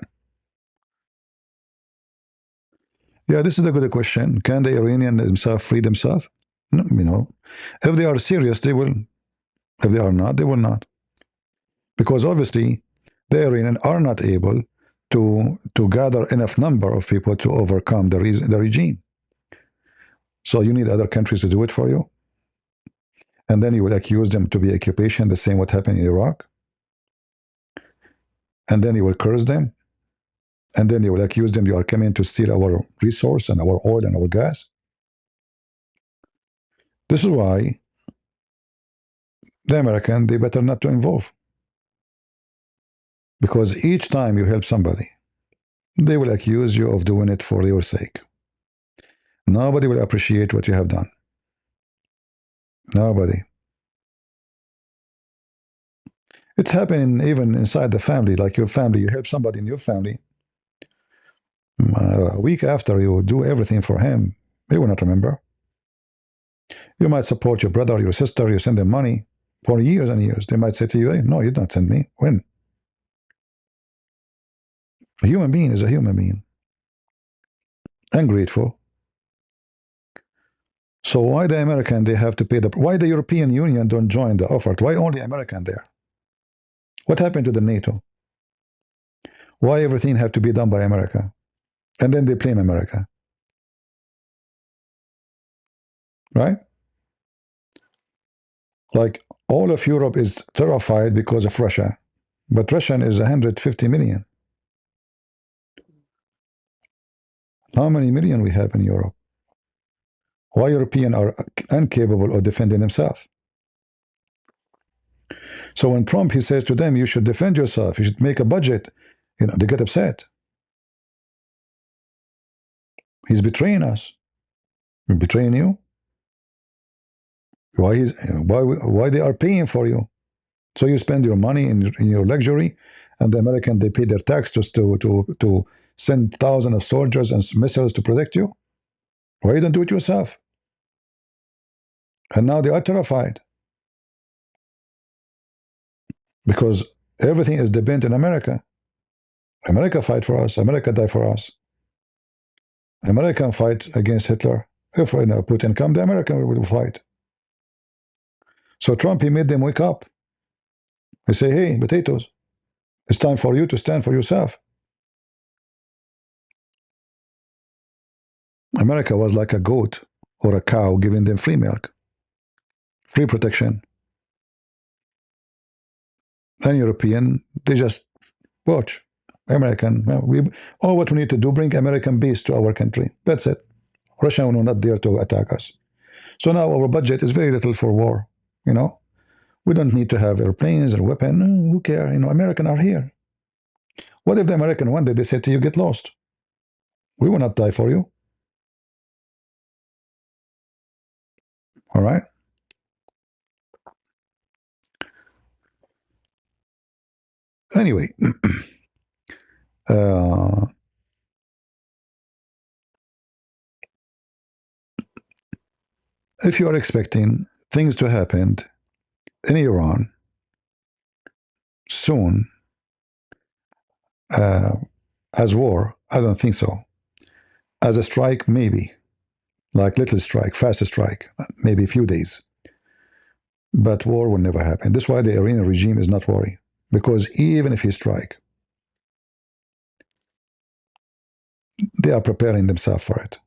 Yeah, this is a good question. Can the Iranian themselves free themselves? No, if they are serious, they will. If they are not, they will not. Because obviously, the Iranians are not able to gather enough number of people to overcome the regime. So you need other countries to do it for you. And then you will accuse them to be occupation, the same what happened in Iraq. And then you will curse them. And then you will accuse them you are coming to steal our resource and our oil and our gas. This is why the American, they better not to involve. Because each time you help somebody, they will accuse you of doing it for your sake. Nobody will appreciate what you have done. Nobody. It's happening even inside the family, like your family. You help somebody in your family. A week after you do everything for him, he will not remember. You might support your brother, your sister, you send them money for years and years. They might say to you, hey, no, you don't send me. When? A human being is a human being. Ungrateful. So why the American, they have to pay why the European Union don't join the effort? Why only American there? What happened to the NATO? Why everything have to be done by America? And then they blame America, right? Like all of Europe is terrified because of Russia, but Russia is 150 million. How many million we have in Europe? Why Europeans are incapable of defending themselves? So when Trump he says to them, "You should defend yourself. You should make a budget," they get upset. He's betraying us. He's betraying you. Why they are paying for you? So you spend your money in your luxury, and the American they pay their tax just to send thousands of soldiers and missiles to protect you. Why you don't do it yourself? And now they are terrified because everything is dependent on America. America fight for us. America die for us. American fight against Hitler. If Putin come, the American will fight. So Trump he made them wake up. He say, "Hey, potatoes, it's time for you to stand for yourself." America was like a goat or a cow giving them free milk, free protection. And European, they just watch. American, all what we need to do, bring American base to our country. That's it. Russia will not dare to attack us. So now our budget is very little for war. We don't need to have airplanes or weapons. Who care? American are here. What if the American one day they say to you, "Get lost. We will not die for you." All right. Anyway, if you are expecting things to happen in Iran soon, as war, I don't think so. As a strike, maybe. Like little strike, fast strike, maybe a few days. But war will never happen. That's why the Iranian regime is not worried. Because even if he strike, they are preparing themselves for it.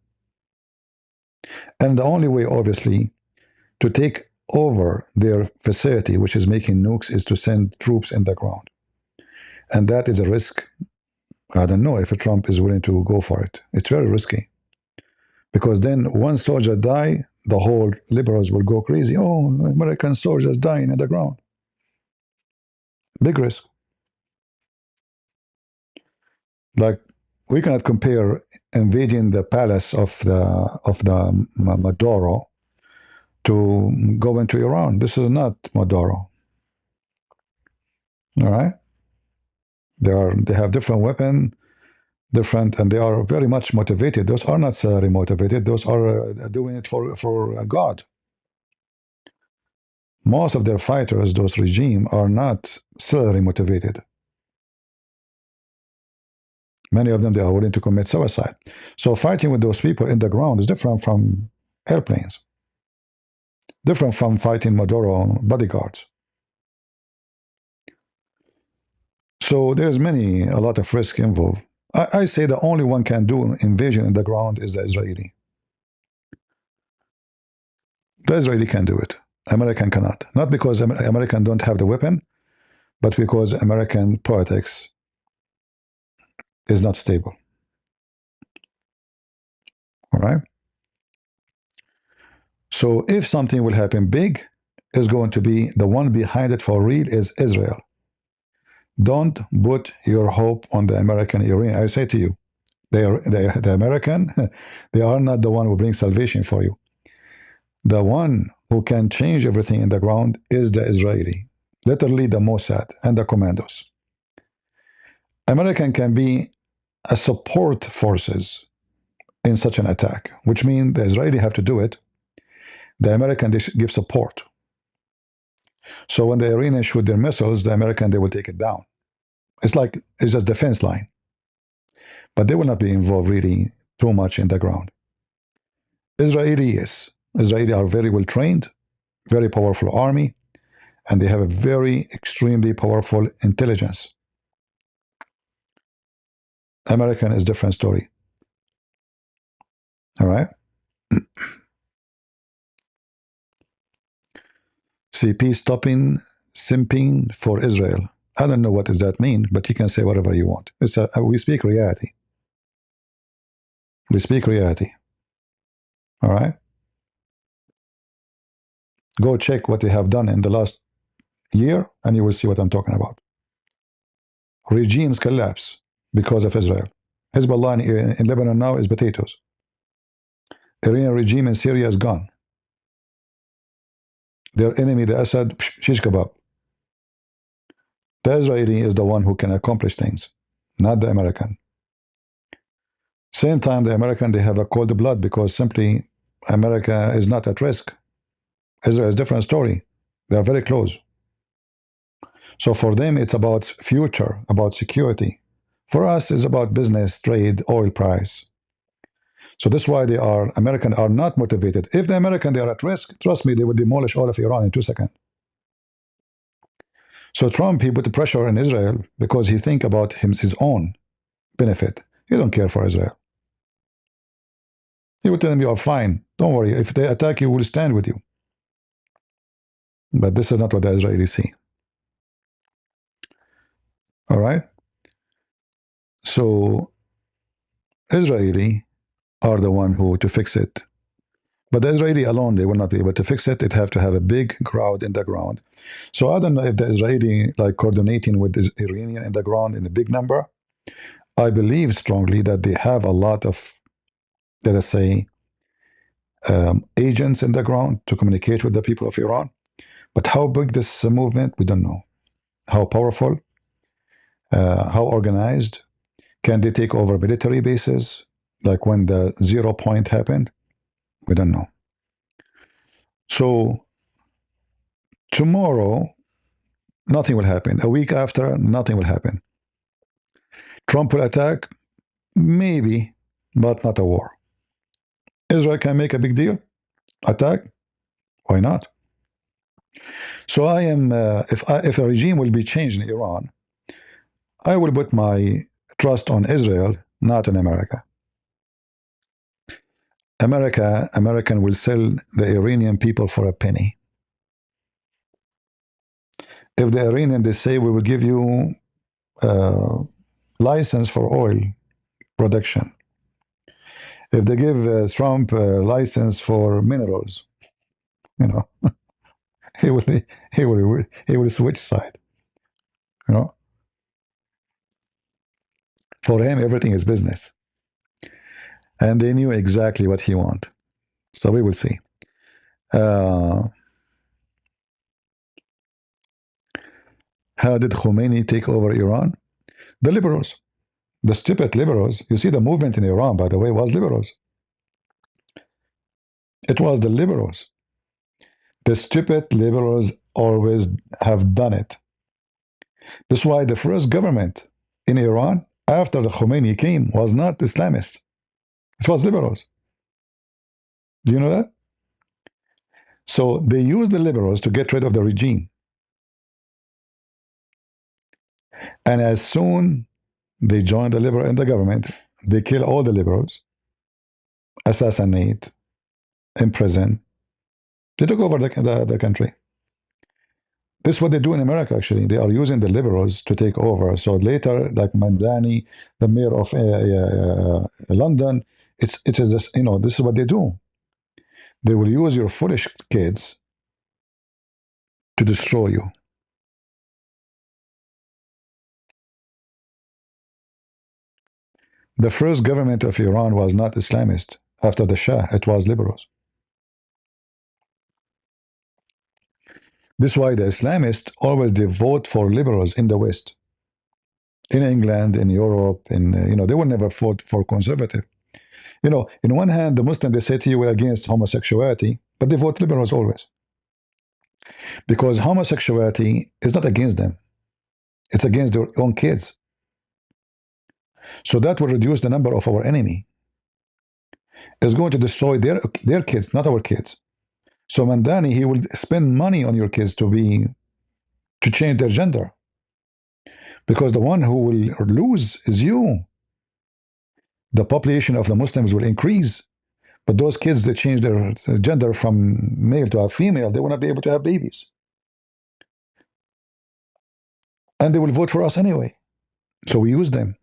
And the only way, obviously, to take over their facility, which is making nukes, is to send troops in the ground. And that is a risk. I don't know if Trump is willing to go for it. It's very risky. Because then one soldier die, the whole liberals will go crazy. Oh, American soldiers dying in the ground. Big risk. Like we cannot compare invading the palace of the Maduro to go into Iran. This is not Maduro. All right, they have different weapon, different, and they are very much motivated. Those are not salary motivated. Those are doing it for God. Most of their fighters, those regime, are not salary motivated. Many of them, they are willing to commit suicide. So fighting with those people in the ground is different from airplanes, different from fighting Maduro bodyguards. So there's a lot of risk involved. I say the only one can do invasion in the ground is the Israeli. The Israeli can do it. American cannot. Not because American don't have the weapon, but because American politics is not stable. All right? So if something will happen big, is going to be the one behind it for real is Israel. Don't put your hope on the American Iranian. I say to you, the American, they are not the one who brings salvation for you. The one who can change everything in the ground is the Israeli, literally the Mossad and the commandos. American can be a support forces in such an attack, which means the Israeli have to do it. The American, they give support. So when the Iranians shoot their missiles, the American, they will take it down. It's just defense line. But they will not be involved really too much in the ground. Israeli, yes. Israeli are very well trained, very powerful army, and they have a very extremely powerful intelligence. American is different story. All right. CP stopping simping for Israel. I don't know what does that mean, but you can say whatever you want. We speak reality. We speak reality. All right. Go check what they have done in the last year, and you will see what I'm talking about. Regimes collapse because of Israel. Hezbollah in Lebanon now is potatoes. Iranian regime in Syria is gone. Their enemy, the Assad, shish kebab. The Israeli is the one who can accomplish things, not the American. Same time, the American, they have a cold blood because simply America is not at risk. Israel is a different story. They are very close. So for them, it's about future, about security. For us, it's about business, trade, oil price. So that's why American are not motivated. If the American, they are at risk, trust me, they would demolish all of Iran in 2 seconds. So Trump, he put the pressure on Israel because he think about his own benefit. He don't care for Israel. He would tell them, you are fine. Don't worry. If they attack you, we'll stand with you. But this is not what the Israelis see. All right? So Israeli are the one who to fix it. But the Israeli alone, they will not be able to fix it. It have to have a big crowd in the ground. So I don't know if the Israeli like coordinating with the Iranian in the ground in a big number. I believe strongly that they have a lot of, let us say, agents in the ground to communicate with the people of Iran. But how big this movement, we don't know. How powerful, how organized. Can they take over military bases? Like when the 0 point happened? We don't know. So tomorrow, nothing will happen. A week after, nothing will happen. Trump will attack? Maybe, but not a war. Israel can make a big deal? Attack? Why not? So I am, if a regime will be changed in Iran, I will put my trust on Israel, not on America. American will sell the Iranian people for a penny. If the Iranian, they say, we will give you license for oil production. If they give Trump a license for minerals, you know, he will switch side. You know, for him everything is business, and they knew exactly what he want. So we will see. How did Khomeini take over Iran? The liberals, the stupid liberals. You see, the movement in Iran, by the way, was liberals. It was the liberals. The stupid liberals always have done it. That's why the first government in Iran after the Khomeini came was not Islamist. It was liberals. Do you know that? So they used the liberals to get rid of the regime. And as soon they joined the liberal in the government, they kill all the liberals, assassinate, imprison. They took over the country. This is what they do in America, actually. They are using the liberals to take over. So later, like Mandani, the mayor of London, it is this, this is what they do. They will use your foolish kids to destroy you. The first government of Iran was not Islamist. After the Shah, it was liberals. This is why the Islamists always they vote for liberals in the West. In England, in Europe, they will never vote for conservative. In one hand, the Muslim, they say to you, we're against homosexuality, but they vote liberals always. Because homosexuality is not against them. It's against their own kids. So that will reduce the number of our enemy. It's going to destroy their kids, not our kids. So Mandani, he will spend money on your kids to change their gender. Because the one who will lose is you. the population of the Muslims will increase. But those kids that change their gender from male to a female, they will not be able to have babies. And they will vote for us anyway. So we use them.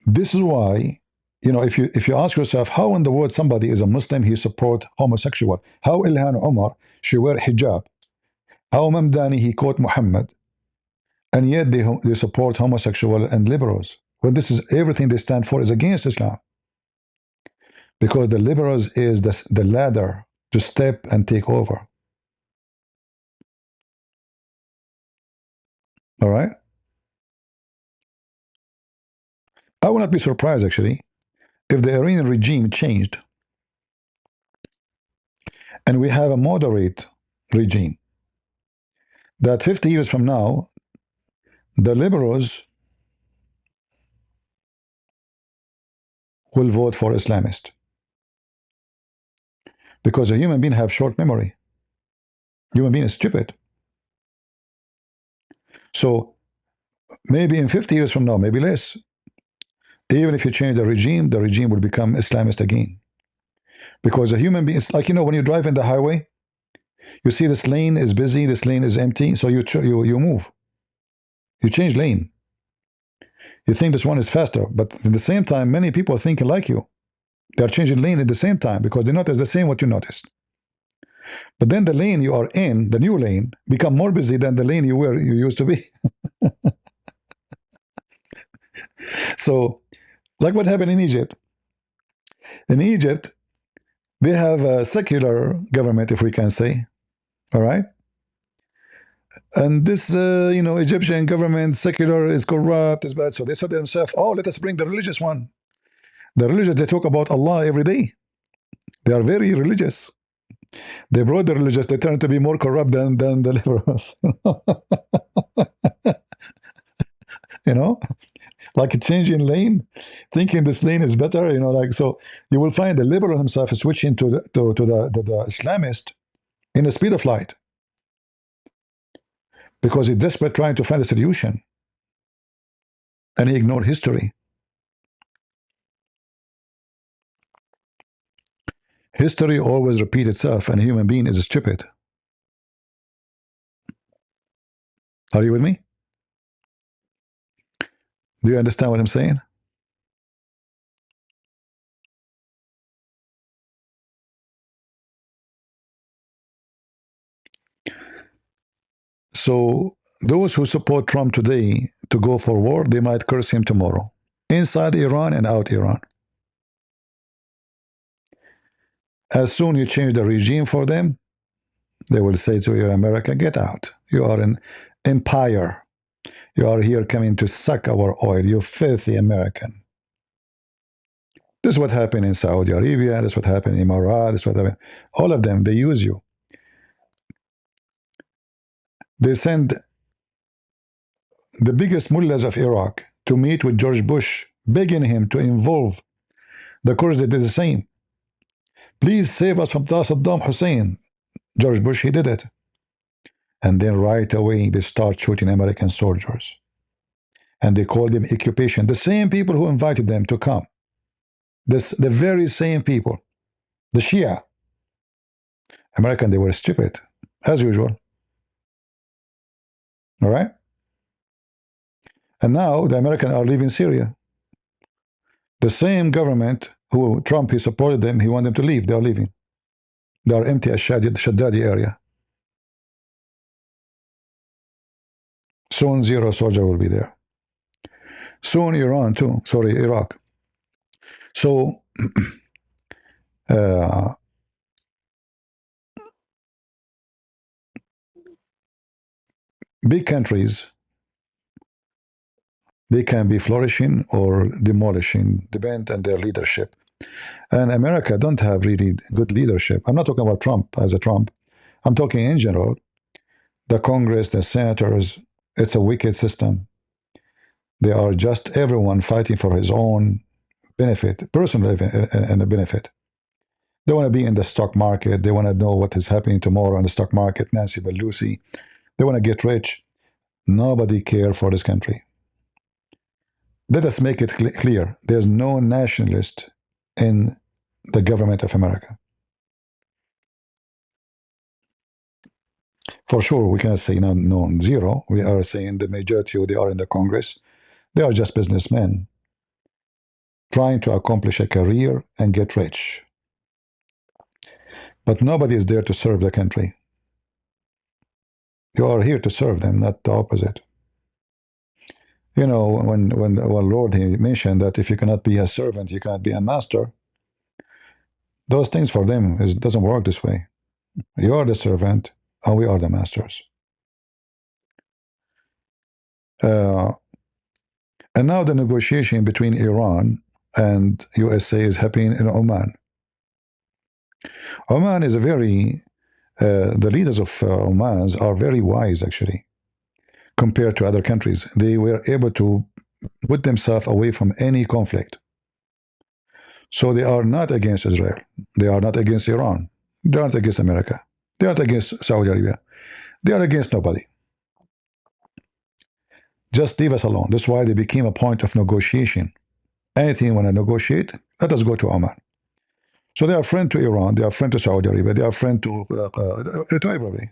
This is why, if you ask yourself, how in the world somebody is a Muslim, he support homosexual? How Ilhan Omar, she wear hijab? How Mamdani, he quote Muhammad? And yet they support homosexual and liberals. When this is everything they stand for is against Islam. Because the liberals is the ladder to step and take over. All right? I will not be surprised, actually, if the Iranian regime changed and we have a moderate regime, that 50 years from now, the liberals will vote for Islamist. Because a human being have short memory. Human being is stupid. So maybe in 50 years from now, maybe less, even if you change the regime will become Islamist again. Because a human being, it's like, when you drive in the highway, you see this lane is busy, this lane is empty, so you move. You change lane. You think this one is faster, but at the same time, many people are thinking like you. They are changing lane at the same time because they notice the same what you noticed. But then the lane you are in, the new lane, become more busy than the lane you used to be. So, like what happened in Egypt. In Egypt, they have a secular government, if we can say, all right? And this, Egyptian government, secular, is corrupt, is bad. So they said to themselves, oh, let us bring the religious one. The religious, they talk about Allah every day. They are very religious. They brought the religious, they turned to be more corrupt than the liberals. Like a change in lane, thinking this lane is better, so you will find the liberal himself is switching to the Islamist in the speed of light. Because he's desperate trying to find a solution. And he ignored history. History always repeats itself, and a human being is stupid. Are you with me? Do you understand what I'm saying? So those who support Trump today to go for war, they might curse him tomorrow. Inside Iran and out Iran. As soon you change the regime for them, they will say to you, America, get out. You are an empire. You are here coming to suck our oil, you filthy American. This is what happened in Saudi Arabia. This is what happened in Emirat. This is what happened. All of them, they use you. They send the biggest mullahs of Iraq to meet with George Bush, begging him to involve the Kurds that did the same. Please save us from Saddam Hussein. George Bush, he did it. And then right away, they start shooting American soldiers. And they call them occupation. The same people who invited them to come. The very same people. The Shia. American, they were stupid, as usual. All right? And now the Americans are leaving Syria. The same government who Trump, he supported them, he wanted them to leave. They are leaving. They are empty as Shaddadi area. Soon zero soldier will be there. Soon Iran too. Sorry, Iraq. So big countries, they can be flourishing or demolishing, depend on their leadership. And America don't have really good leadership. I'm not talking about Trump as a Trump. I'm talking in general. The Congress, the senators, it's a wicked system. They are just everyone fighting for his own benefit, personal and a benefit. They want to be in the stock market. They want to know what is happening tomorrow in the stock market, Nancy Pelosi. They want to get rich. Nobody care for this country. Let us make it clear. There's no nationalist in the government of America. For sure, we cannot say no, zero. We are saying the majority who they are in the Congress, they are just businessmen trying to accomplish a career and get rich. But nobody is there to serve the country. You are here to serve them, not the opposite. You know, when our Lord, he mentioned that if you cannot be a servant, you cannot be a master. Those things for them doesn't work this way. You are the servant, and we are the masters. Uh, and now the negotiation between Iran and USA is happening in Oman. Oman is a very, the leaders of Oman are very wise, actually, compared to other countries. They were able to put themselves away from any conflict. So they are not against Israel. They are not against Iran. They are not against America. They are not against Saudi Arabia. They are against nobody. Just leave us alone. That's why they became a point of negotiation. Anything you want to negotiate, let us go to Oman. So they are friend to Iran. They are friend to Saudi Arabia. They are friend to everybody.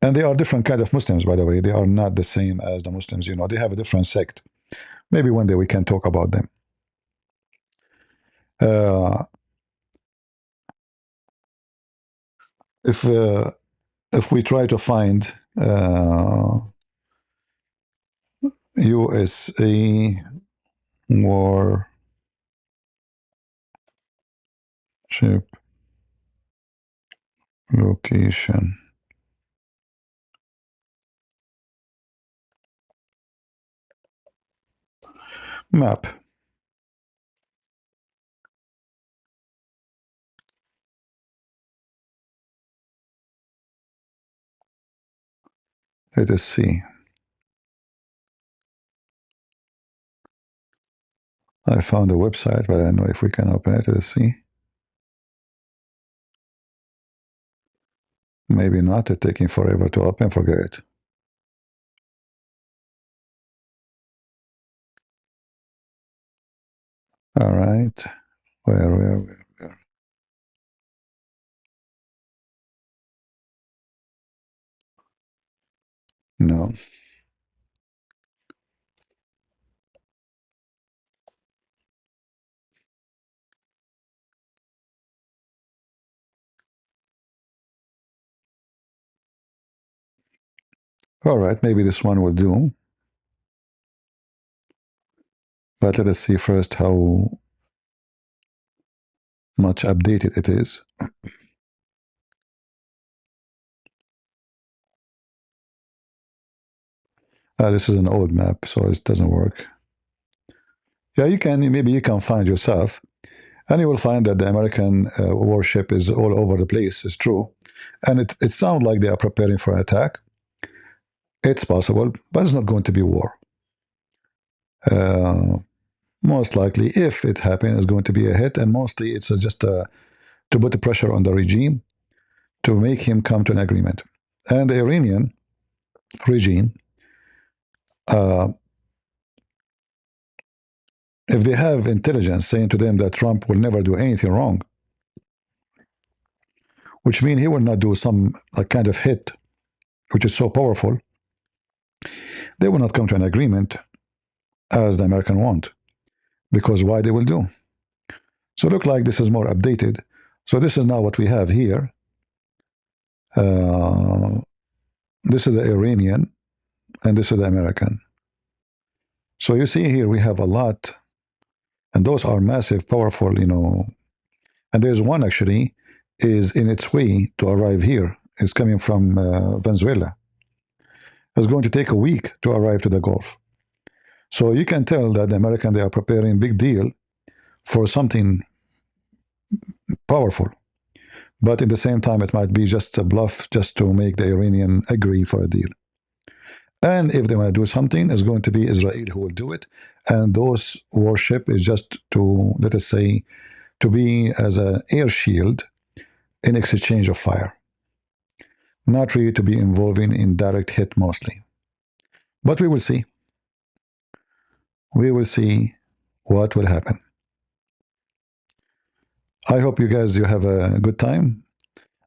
And they are different kind of Muslims, by the way. They are not the same as the Muslims. You know, they have a different sect. Maybe one day we can talk about them. If we try to find USA warship location. Map. Let us see. I found a website, but I don't know if we can open it. Let's see. Maybe not. It's taking forever to open. Forget it. All right. Where? No. All right. Maybe this one will do. But let us see first how much updated it is. This is an old map, so it doesn't work. Yeah, maybe you can find yourself, and you will find that the American warship is all over the place. It's true. And it sounds like they are preparing for an attack. It's possible, but it's not going to be war. Most likely, if it happens, it's going to be a hit, and mostly it's just to put the pressure on the regime to make him come to an agreement. And the Iranian regime, if they have intelligence saying to them that Trump will never do anything wrong, which means he will not do some kind of hit, which is so powerful, they will not come to an agreement as the American want. Because why they will do? So look like this is more updated. So this is now what we have here. This is the Iranian, and this is the American. So you see here we have a lot, and those are massive, powerful, you know. And there's one actually is in its way to arrive here. It's coming from Venezuela. It's going to take a week to arrive to the Gulf. So you can tell that the American, they are preparing big deal for something powerful. But at the same time, it might be just a bluff just to make the Iranian agree for a deal. And if they want to do something, it's going to be Israel who will do it. And those warship is just to, let us say, to be as an air shield in exchange of fire. not really to be involving in direct hit mostly. But we will see. We will see what will happen. I hope you guys you have a good time.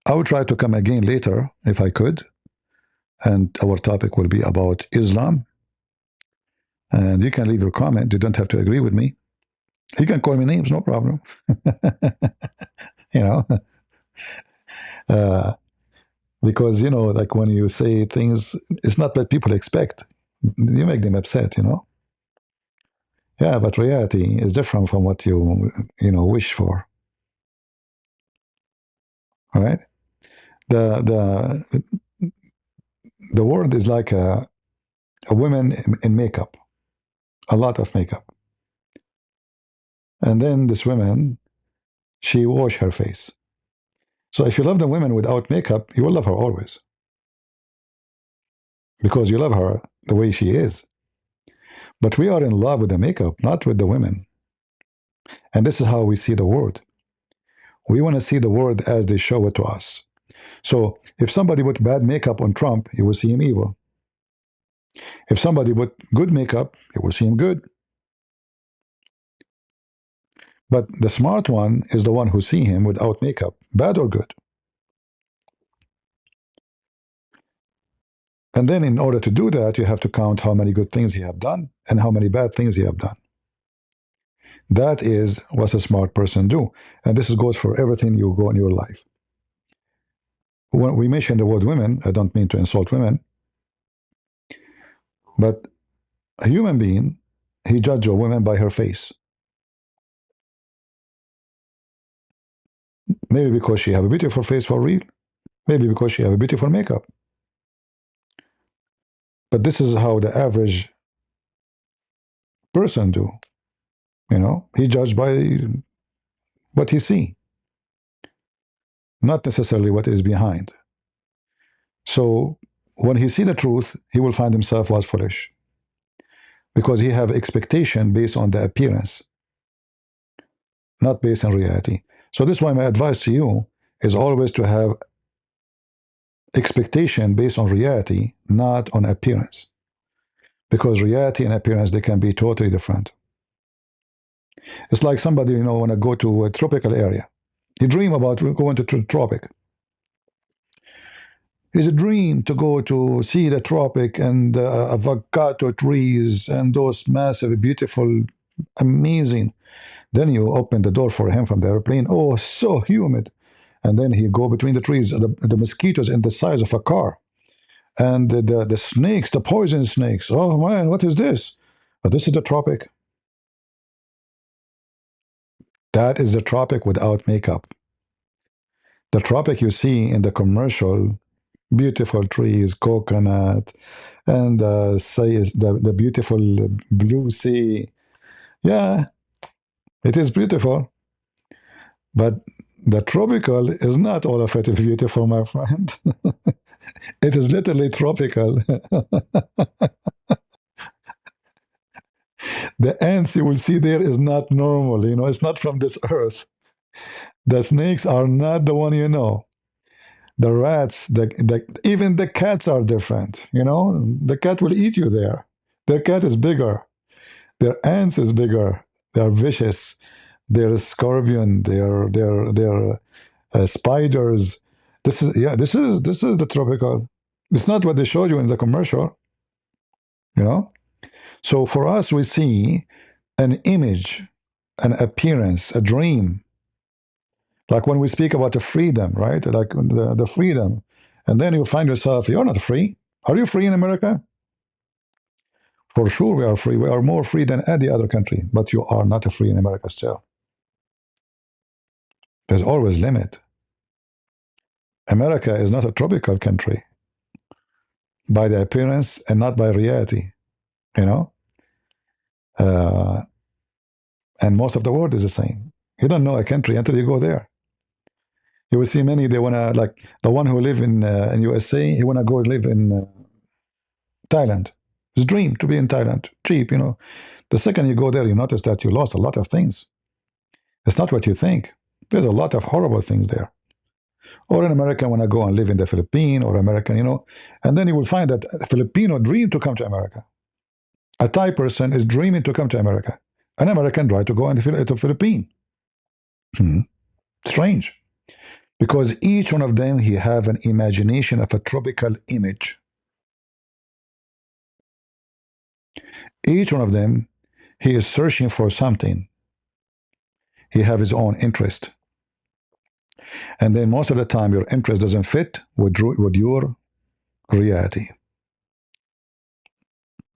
I will try to come again later if I could, and our topic will be about Islam. And you can leave your comment. You don't have to agree with me. You can call me names, no problem. you know, uh, because like when you say things, it's not what people expect. You make them upset. Yeah, but reality is different from what you wish for. All right. The world is like a woman in makeup, a lot of makeup, and then this woman, she wash her face. So if you love the woman without makeup, you will love her always because you love her the way she is. But we are in love with the makeup, not with the women. And this is how we see the world. We want to see the world as they show it to us. So if somebody put bad makeup on Trump, you will see him evil. If somebody put good makeup, you will see him good. But the smart one is the one who see him without makeup, bad or good. And then in order to do that, you have to count how many good things he have done and how many bad things he have done. That is what a smart person do. And this goes for everything you go in your life. When we mention the word women, I don't mean to insult women, but a human being, he judges a woman by her face. Maybe because she have a beautiful face for real. Maybe because she have a beautiful makeup. But this is how the average person do. He judged by what he see, not necessarily what is behind. So when he see the truth, he will find himself was foolish because he have expectation based on the appearance, not based on reality. So this is why my advice to you is always to have expectation based on reality, not on appearance. Because reality and appearance, they can be totally different. It's like somebody, want to go to a tropical area. He dream about going to tropic. It's a dream to go to see the tropic and avocado trees and those massive, beautiful, amazing. Then you open the door for him from the airplane. Oh, so humid. And then he go between the trees, the mosquitoes in the size of a car. And the snakes, the poison snakes. Oh, man, what is this? But this is the tropic. That is the tropic without makeup. The tropic you see in the commercial, beautiful trees, coconut, and say the beautiful blue sea. Yeah, it is beautiful. But the tropical is not all of it beautiful, my friend. It is literally tropical. The ants you will see there is not normal. It's not from this earth. The snakes are not the one The rats, even the cats are different. The cat will eat you there. Their cat is bigger. Their ants is bigger. They are vicious. They're scorpion. They're spiders. This is the tropical. It's not what they showed you in the commercial. So for us, we see an image, an appearance, a dream. Like when we speak about the freedom, right? Like the freedom. And then you find yourself, you're not free. Are you free in America? For sure we are free. We are more free than any other country. But you are not free in America still. There's always limit. America is not a tropical country by the appearance and not by reality. You know? And most of the world is the same. You don't know a country until you go there. You will see many, they want to, like the one who live in USA, he want to go live in Thailand. His dream to be in Thailand, cheap. The second you go there, you notice that you lost a lot of things. It's not what you think. There's a lot of horrible things there. Or an American want to go and live in the Philippines, or American, and then you will find that a Filipino dream to come to America. A Thai person is dreaming to come to America. An American try to go into the Philippines. Strange. Because each one of them, he have an imagination of a tropical image. Each one of them, he is searching for something. He have his own interest. And then most of the time, your interest doesn't fit with your reality.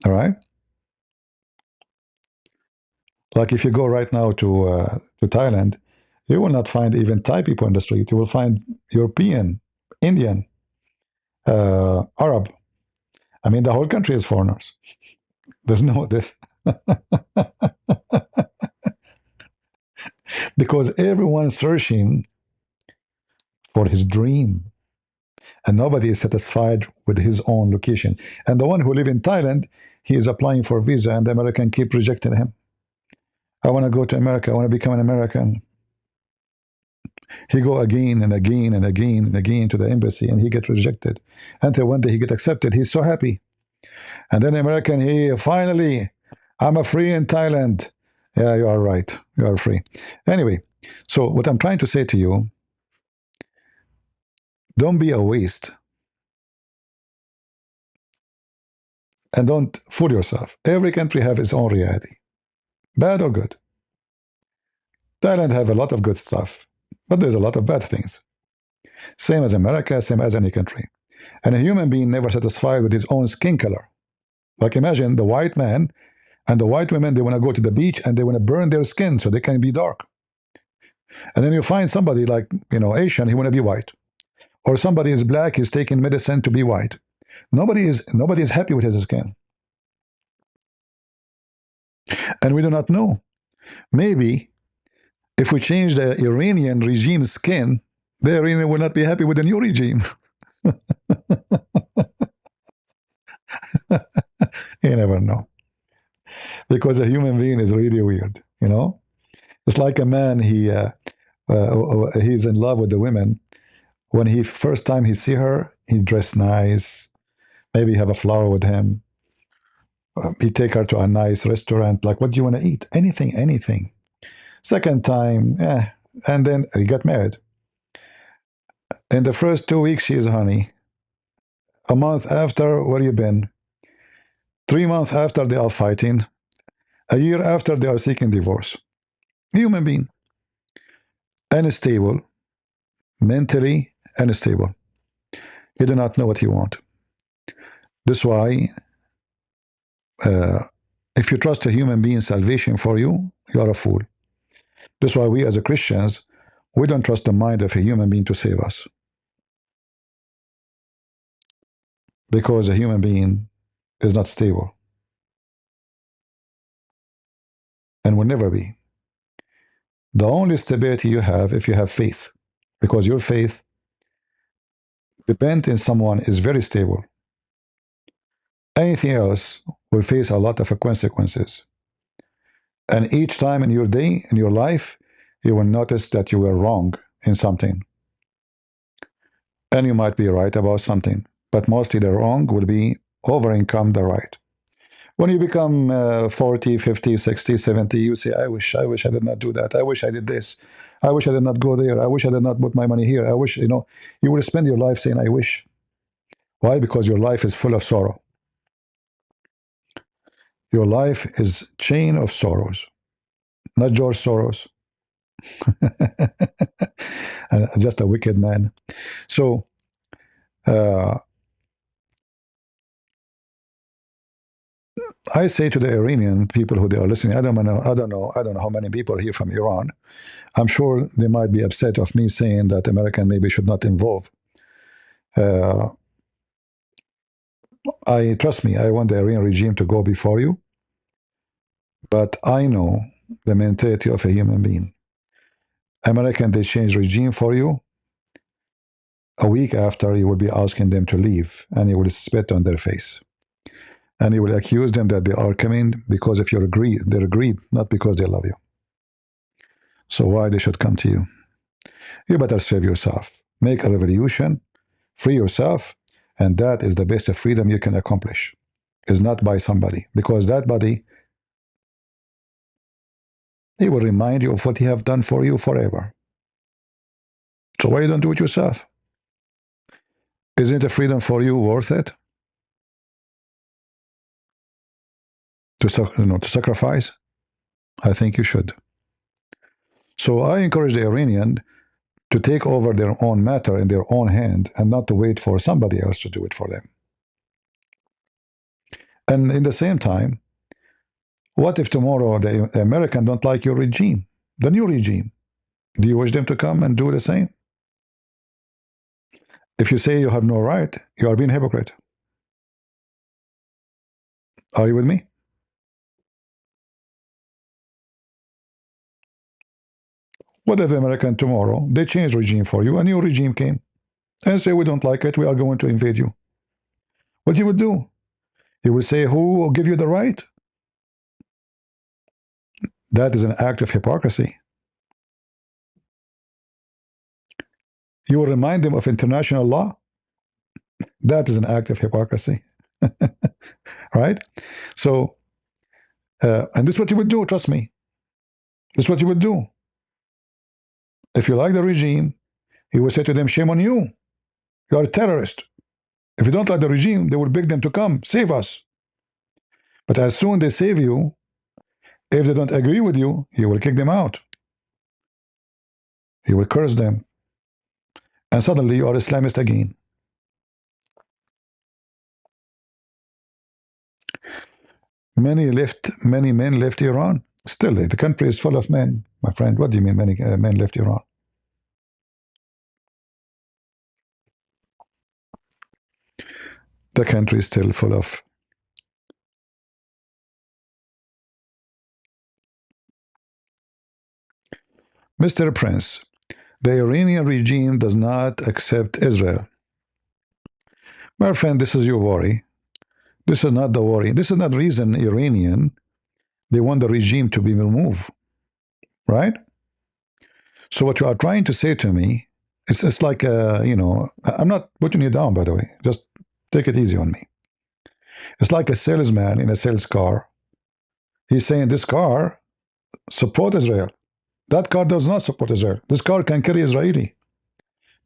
All right? Like if you go right now to Thailand, you will not find even Thai people in the street. You will find European, Indian, Arab. I mean, the whole country is foreigners. There's no this. Because everyone's searching for his dream. And nobody is satisfied with his own location. And the one who live in Thailand, he is applying for a visa, and the American keep rejecting him. I want to go to America. I want to become an American. He go again and again and again and again to the embassy, and he get rejected. Until one day he get accepted. He's so happy. And then the American, he finally, I'm free in Thailand. Yeah, you are right. You are free. Anyway, so what I'm trying to say to you, don't be a waste. And don't fool yourself. Every country have its own reality, bad or good. Thailand have a lot of good stuff, but there's a lot of bad things. Same as America, same as any country. And a human being never satisfied with his own skin color. Like imagine the white man and the white women, they want to go to the beach and they want to burn their skin so they can be dark. And then you find somebody like, Asian, he want to be white. Or somebody is black, he's taking medicine to be white. Nobody is happy with his skin. And we do not know. Maybe if we change the Iranian regime's skin, the Iranian will not be happy with the new regime. You never know. Because a human being is really weird, It's like a man, he's in love with the women. When first time he see her, he dress nice. Maybe have a flower with him. He take her to a nice restaurant. Like, what do you want to eat? Anything, anything. Second time, and then he got married. In the first 2 weeks, she is honey. A month after, where you been? 3 months after, they are fighting. A year after, they are seeking divorce. Human being. Unstable. Mentally unstable. You do not know what you want. That's why, if you trust a human being's salvation for you, you are a fool. That's why we as a Christians, we don't trust the mind of a human being to save us. Because a human being is not stable. And will never be. The only stability you have if you have faith. Because your faith depends on someone is very stable. Anything else will face a lot of consequences. And each time in your day, in your life, you will notice that you were wrong in something. And you might be right about something. But mostly the wrong will be overcome the right. When you become 40, 50, 60, 70, you say, I wish I did not do that. I wish I did this. I wish I did not go there. I wish I did not put my money here. I wish, you will spend your life saying, I wish. Why? Because your life is full of sorrow. Your life is chain of sorrows. Not George Soros. Just a wicked man. So, I say to the Iranian people who they are listening, I don't know how many people are here from Iran. I'm sure they might be upset of me saying that American maybe should not involve. Trust me, I want the Iranian regime to go before you, but I know the mentality of a human being. American, they change regime for you. A week after, you will be asking them to leave, and you will spit on their face. And you will accuse them that they are coming because of your greed. They're greed, not because they love you. So why they should come to you? You better save yourself. make a revolution, free yourself, and that is the best freedom you can accomplish. Is not by somebody, because that body, he will remind you of what he have done for you forever. So why you don't do it yourself? Isn't a freedom for you worth it? To sacrifice? I think you should. So I encourage the Iranian to take over their own matter in their own hand and not to wait for somebody else to do it for them. And in the same time, what if tomorrow the Americans don't like your regime, the new regime? Do you wish them to come and do the same? If you say you have no right, you are being a hypocrite. Are you with me? What if the American tomorrow, they change regime for you, a new regime came, and say, we don't like it, we are going to invade you? What you would do? You would say, who will give you the right? That is an act of hypocrisy. You will remind them of international law? That is an act of hypocrisy. Right? So, and this is what you would do, trust me. This is what you would do. If you like the regime, you will say to them, shame on you. You are a terrorist. If you don't like the regime, they will beg them to come, save us. But as soon as they save you, if they don't agree with you, you will kick them out. You will curse them. And suddenly you are Islamist again. Many men left Iran. Still, the country is full of men, my friend. What do you mean many men left Iran? The country is still full of. Mr. Prince, the Iranian regime does not accept Israel. My friend, this is your worry. This is not the worry. This is not the reason Iranian, they want the regime to be removed. Right? So what you are trying to say to me, it's like, I'm not putting you down, by the way. Just take it easy on me. It's like a salesman in a sales car. He's saying this car support Israel. That car does not support Israel. This car can carry Israeli.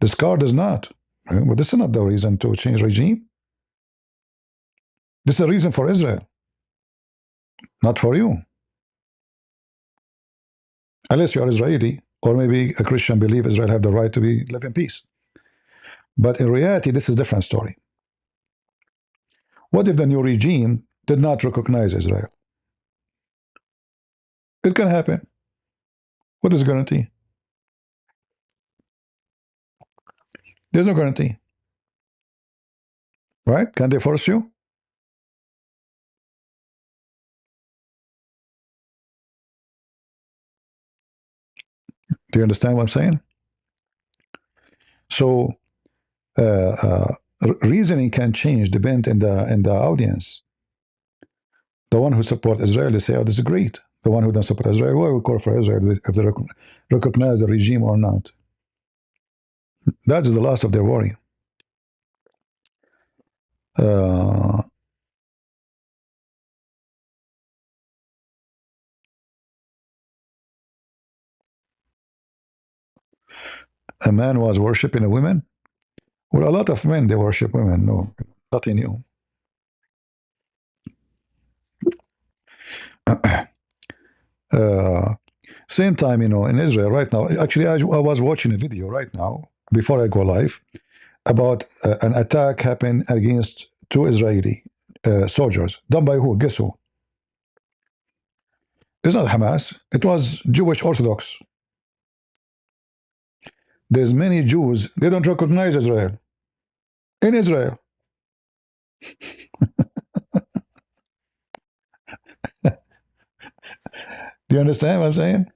This car does not. But this is not the reason to change regime. This is a reason for Israel, not for you. Unless you are Israeli, or maybe a Christian believe Israel have the right to live in peace. But in reality, this is a different story. What if the new regime did not recognize Israel? It can happen. What is the guarantee? There's no guarantee. Right? Can they force you? Do you understand what I'm saying? So reasoning can change, depend in the audience. The one who support Israel, they say, oh, this is great. The one who doesn't support Israel, well, we call for Israel if they recognize the regime or not. That is the last of their worry. A man was worshiping a woman. Well, a lot of men, they worship women. No, nothing new. Same time, in Israel right now. Actually, I was watching a video right now before I go live about an attack happened against two Israeli soldiers. Done by who? Guess who? It's not Hamas. It was Jewish Orthodox. There's many Jews, they don't recognize Israel. In Israel. Do you understand what I'm saying?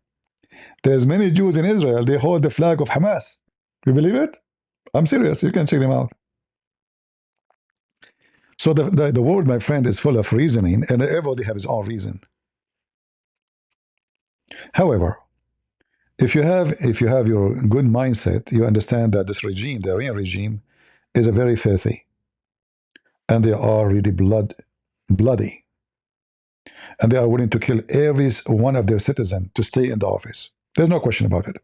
There's many Jews in Israel, they hold the flag of Hamas. You believe it? I'm serious. You can check them out. So the world, my friend, is full of reasoning, and everybody has his own reason. However, If you have your good mindset, you understand that this regime, the Iranian regime, is a very filthy, and they are really bloody, and they are willing to kill every one of their citizens to stay in the office. There's no question about it.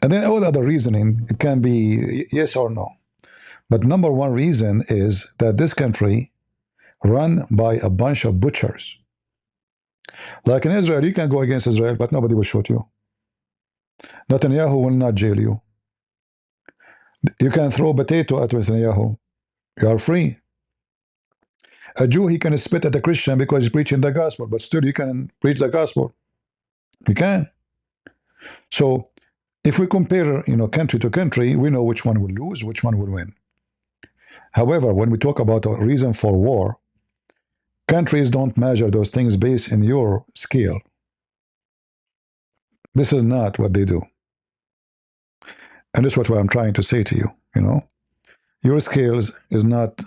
And then all other reasoning, it can be yes or no. But number one reason is that this country run by a bunch of butchers. Like in Israel, you can go against Israel, but nobody will shoot you. Netanyahu will not jail you. You can throw potato at Netanyahu. You are free. A Jew, he can spit at a Christian because he's preaching the gospel, but still you can preach the gospel. You can. So if we compare, country to country, we know which one will lose, which one will win. However, when we talk about a reason for war, countries don't measure those things based in your scale. This is not what they do. And this is what I'm trying to say to you. Your scales is not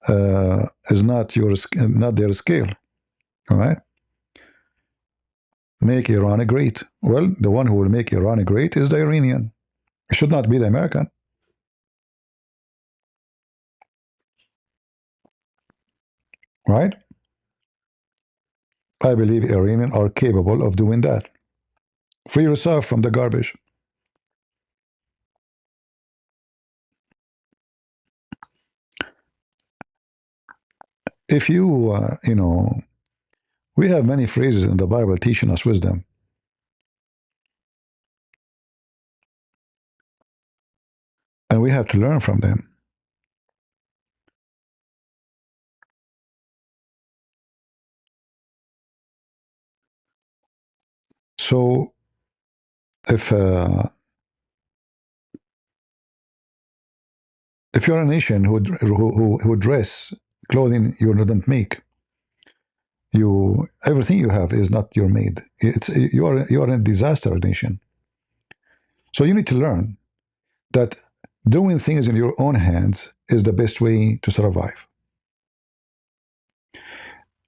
not their scale. All right. Make Iran great. Well, the one who will make Iran great is the Iranian. It should not be the American. Right? I believe Iranians are capable of doing that. Free yourself from the garbage. If we have many phrases in the Bible teaching us wisdom. And we have to learn from them. So, if you're a nation who dress clothing you didn't make, everything you have is not your made. You are a disaster nation. So you need to learn that doing things in your own hands is the best way to survive.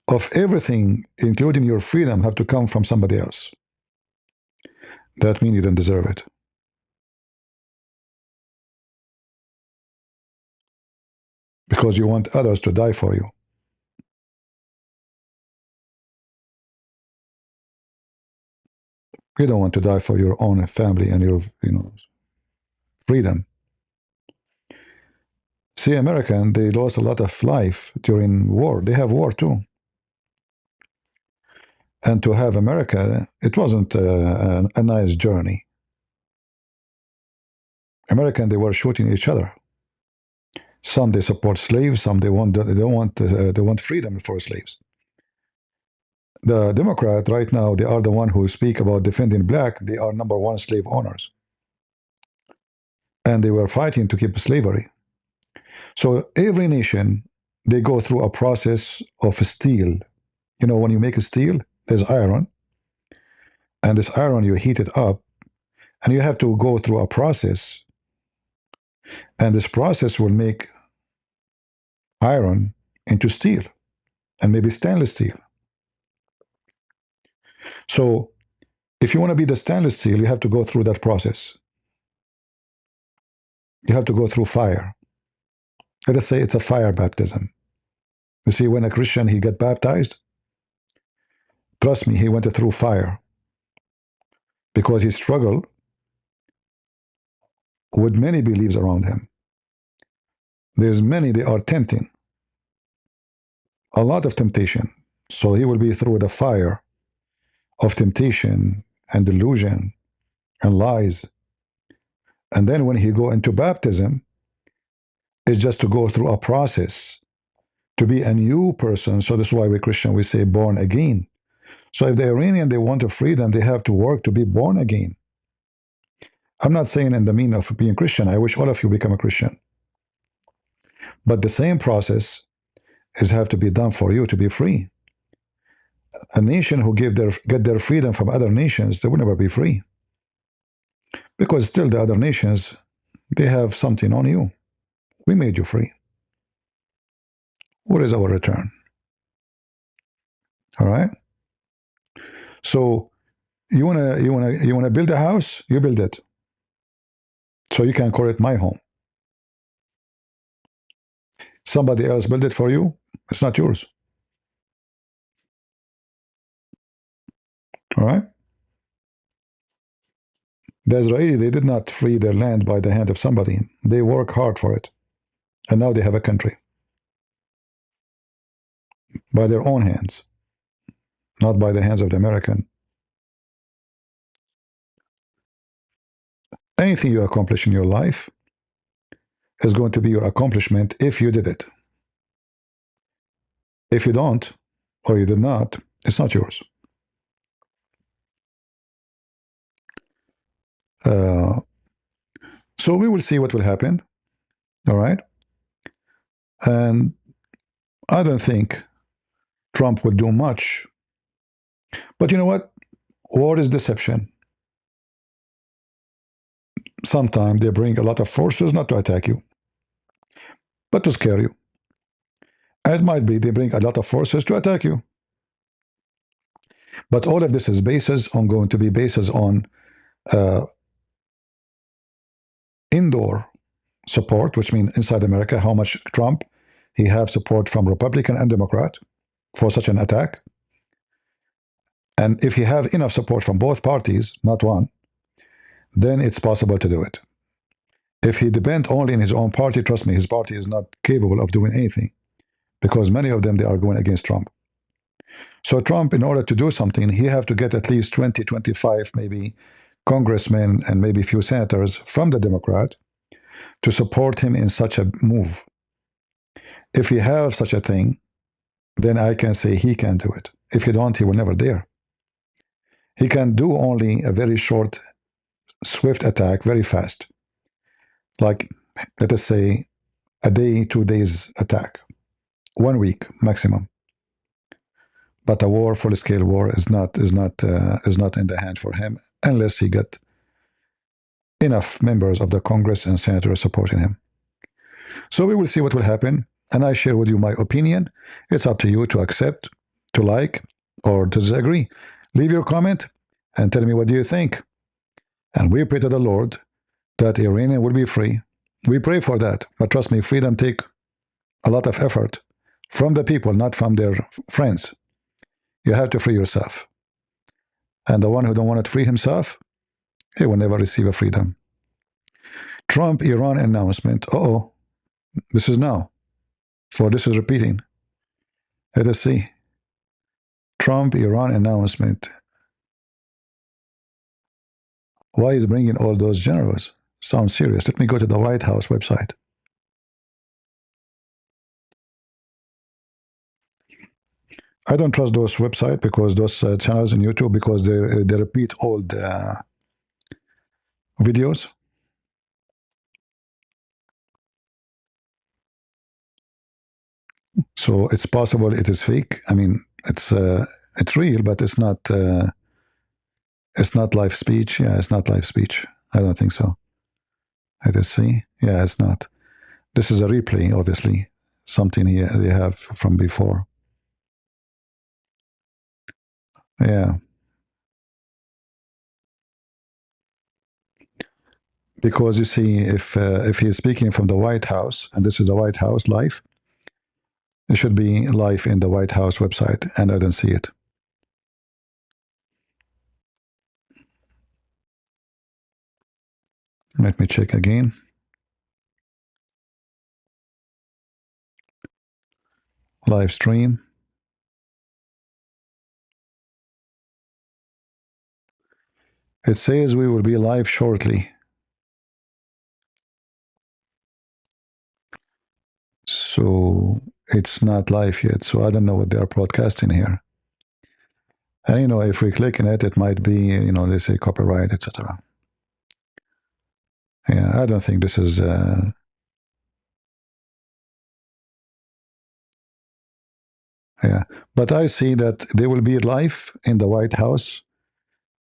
Of everything, including your freedom, have to come from somebody else. That means you don't deserve it. Because you want others to die for you. You don't want to die for your own family and your, freedom. See, American, they lost a lot of life during war. They have war too. And to have America, it wasn't a nice journey. American, they were shooting each other. Some they support slaves, some they want freedom for slaves. The Democrat right now, they are the one who speak about defending black. They are number one slave owners, and they were fighting to keep slavery. So every nation, they go through a process of steel. When you make a steel, there's iron, and this iron you heat it up, and you have to go through a process, and this process will make iron into steel, and maybe stainless steel. So if you want to be the stainless steel, you have to go through that process. You have to go through fire. Let us say it's a fire baptism. You see, when a Christian, he got baptized, trust me, he went through fire because he struggled with many beliefs around him. There's many, they are tempting. A lot of temptation. So he will be through the fire of temptation and delusion and lies. And then when he go into baptism, it's just to go through a process to be a new person. So that's why we Christian, we say born again. So if the Iranian, they want a freedom, they have to work to be born again. I'm not saying in the meaning of being Christian. I wish all of you become a Christian. But the same process is have to be done for you to be free. A nation who get their freedom from other nations, they will never be free. Because still the other nations, they have something on you. We made you free. What is our return? All right? So You wanna build a house? You build it, so you can call it my home. Somebody else build it for you. It's not yours. All right. The Israeli, they did not free their land by the hand of somebody. They work hard for it, and now they have a country by their own hands, not by the hands of the American. Anything you accomplish in your life is going to be your accomplishment if you did it. If you don't, or you did not, it's not yours. Uh, so we will see what will happen. All right. And I don't think Trump will do much. But you know what? War is deception. Sometimes they bring a lot of forces not to attack you, but to scare you. And it might be they bring a lot of forces to attack you. But all of this is going to be basis on uh, indoor support, which means inside America, how much Trump he have support from Republican and Democrat for such an attack. And if he have enough support from both parties, not one, then it's possible to do it. If he depend only on his own party, trust me, his party is not capable of doing anything, because many of them, they are going against Trump. So Trump, in order to do something, he have to get at least 20, 25, maybe congressmen and maybe a few senators from the Democrat to support him in such a move. If he have such a thing, then I can say he can do it. If he don't, he will never dare. He can do only a very short, swift attack, very fast. Like, let us say, a day, 2 days attack. 1 week maximum. But a war, full-scale war, is not in the hand for him unless he get enough members of the Congress and senators supporting him. So we will see what will happen, and I share with you my opinion. It's up to you to accept, to like, or to disagree. Leave your comment and tell me what do you think. And we pray to the Lord that Iranian will be free. We pray for that, but trust me, freedom take a lot of effort from the people, not from their friends. You have to free yourself. And the one who don't want to free himself, he will never receive a freedom. Trump Iran announcement. This is now. For this is repeating. Let us see. Trump Iran announcement. Why is bringing all those generals? Sounds serious. Let me go to the White House website. I don't trust those websites, because those channels on YouTube, because they repeat all the videos. So it's possible it is fake. I mean, it's real, but it's not live speech. Yeah, it's not live speech. I don't think so. Let us see. Yeah, it's not. This is a replay, obviously. Something here they have from before. Yeah. Because you see, if he's speaking from the White House, and this is the White House live, it should be live in the White House website, and I don't see it. Let me check again. Live stream. It says we will be live shortly. So it's not live yet. So I don't know what they are broadcasting here. And if we click on it, it might be, they say copyright, etc. Yeah, I don't think this is. Yeah, but I see that they will be live in the White House.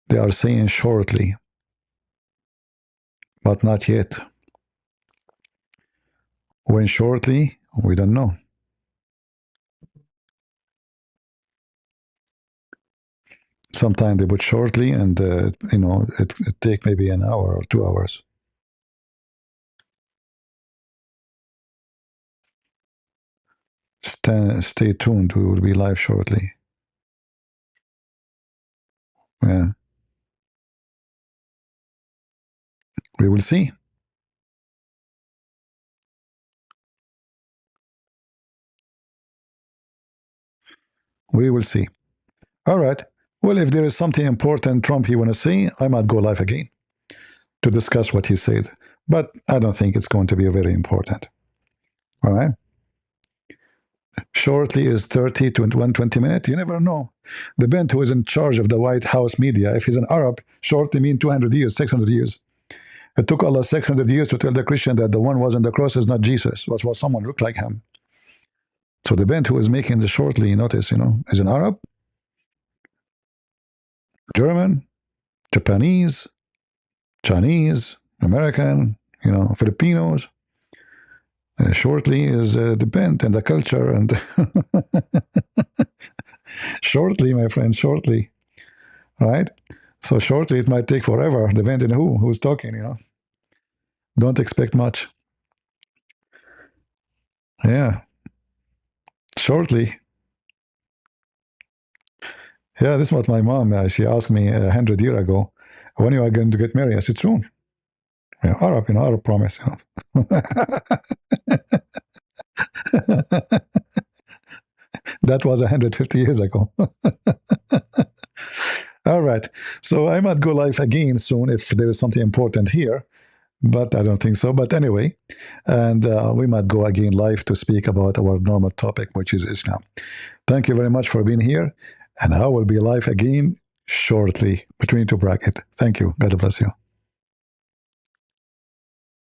They are saying shortly, but not yet. When shortly, we don't know. Sometimes they put shortly, and it take maybe an hour or 2 hours. Stay tuned. We will be live shortly. Yeah, we will see. We will see. All right. Well, if there is something important Trump you want to say, I might go live again to discuss what he said. But I don't think it's going to be very important. All right. Shortly is 30 to 120 minutes. You never know. The bent who is in charge of the White House media, if he's an Arab, shortly mean 200 years, 600 years. It took Allah 600 years to tell the Christian that the one was on the cross is not Jesus, was someone looked like him. So the bent who is making the shortly, notice, is an Arab, German, Japanese, Chinese, American, Filipinos. Shortly is the bent and the culture and shortly, my friend, shortly, right? So shortly, it might take forever, depending who's talking. Don't expect much. Yeah, shortly. Yeah, this is what my mom, she asked me 100 years ago, when you are going to get married? I said, soon. Yeah, Arab, Arab promise. That was 150 years ago. All right. So I might go live again soon if there is something important here, but I don't think so. But anyway, and we might go again live to speak about our normal topic, which is Islam. Thank you very much for being here. And I will be live again shortly between two brackets. Thank you. God bless you.